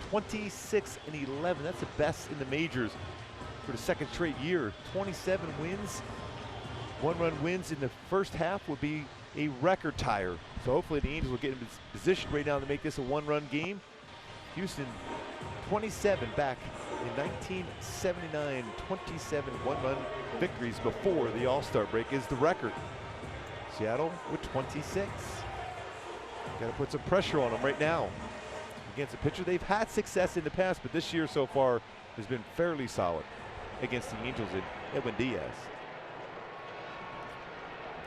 26-11, that's the best in the majors for the second straight year. 27 wins, one-run wins in the first half would be a record tire. So hopefully the Angels will get in position right now to make this a one-run game. Houston, 27 back in 1979, 27 one-run victories before the All-Star break is the record. Seattle with 26. Got to put some pressure on them right now. Against a pitcher, they've had success in the past, but this year so far has been fairly solid against the Angels and Edwin Diaz.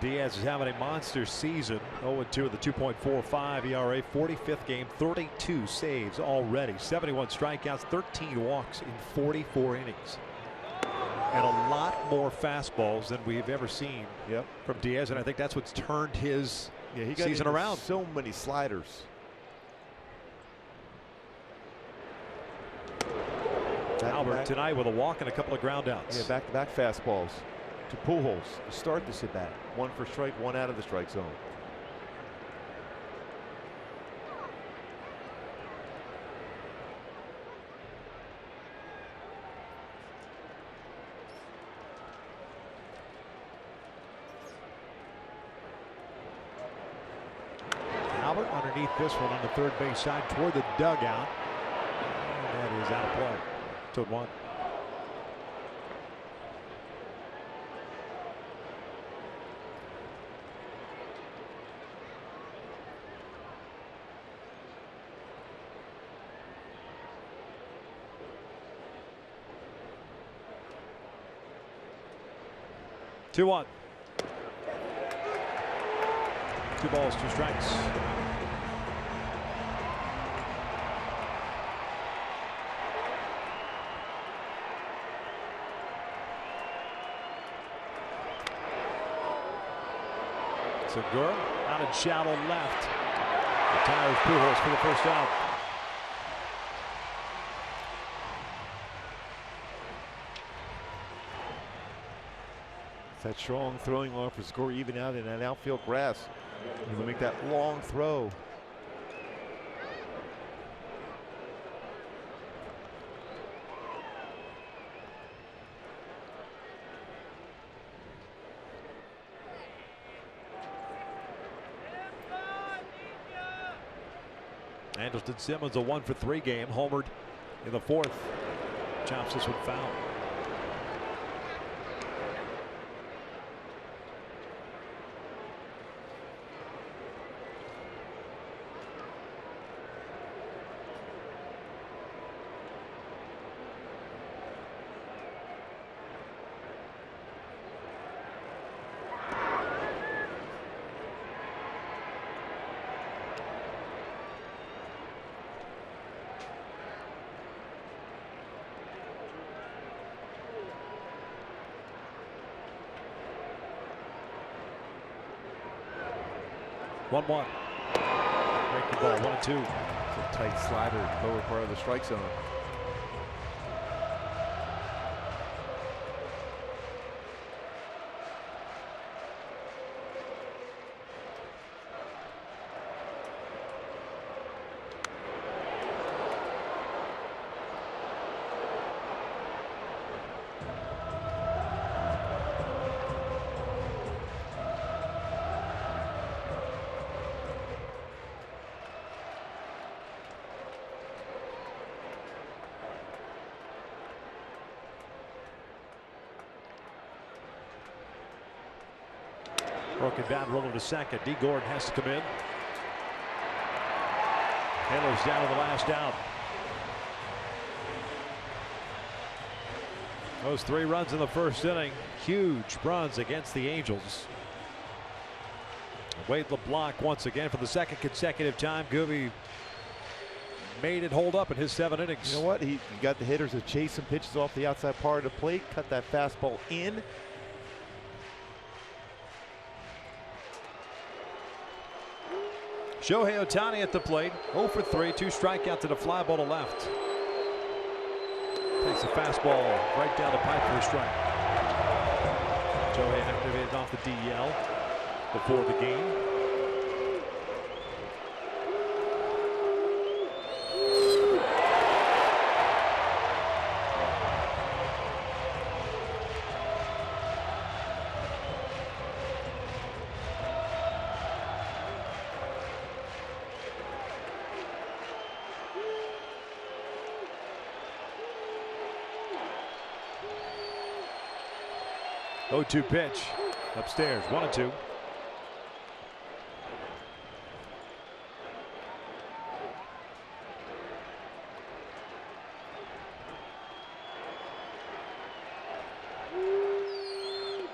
Diaz is having a monster season. 0-2 with a 2.45 ERA, 45th game, 32 saves already, 71 strikeouts, 13 walks in 44 innings. And a lot more fastballs than we've ever seen from Diaz, and I think that's what's turned his season around. So many sliders. Albert tonight with a walk and a couple of ground outs. Yeah, back-to-back fastballs to Pujols to start this at bat. One for strike, one out of the strike zone. Albert underneath this one on the third base side toward the dugout. And that is out of play. 2-1. Two 1. 2 balls, 2 strikes. Segura out in shallow left. Retires Pujols for the first out. It's that strong throwing arm for Segura, even out in that outfield grass. He will make that long throw. Andrelton Simmons a 1-for-3 game, homered in the 4th. Chops this one foul. One. Breaking ball, 1-2. It's a tight slider, lower part of the strike zone. Broken down, rolling to second. D. Gordon has to come in. Taylor's down to the last out. Those 3 runs in the first inning, huge runs against the Angels. Wade LeBlanc once again for the second consecutive time. Gooby made it hold up in his 7 innings. You know what? He got the hitters to chase some pitches off the outside part of the plate, cut that fastball in. Shohei Ohtani at the plate, 0-for-3, 2 strikeouts and a fly ball to left. Takes the fastball right down the pipe for a strike. Shohei activated off the DL before the game. 0-2 pitch. Upstairs, 1-2.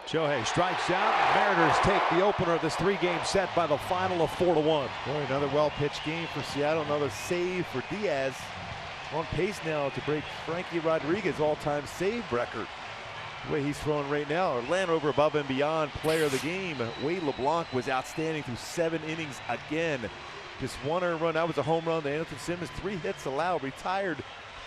Shohei strikes out. Mariners take the opener of this 3-game set by the final of 4-1. Boy, another well-pitched game for Seattle. Another save for Diaz. On pace now to break Frankie Rodriguez's all-time save record. The way he's throwing right now, Orlando over above and beyond player of the game. Wade LeBlanc was outstanding through 7 innings again. Just 1 earned run. That was a home run to Anderson Simmons. 3 hits allowed. Retired.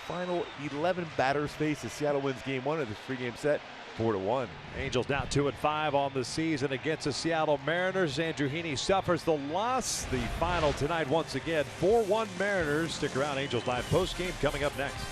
Final 11 batters faced as Seattle wins game 1 of this 3-game set, 4-1. Angels now 2-5 on the season against the Seattle Mariners. Andrew Heaney suffers the loss. The final tonight once again, 4-1 Mariners. Stick around. Angels Live postgame coming up next.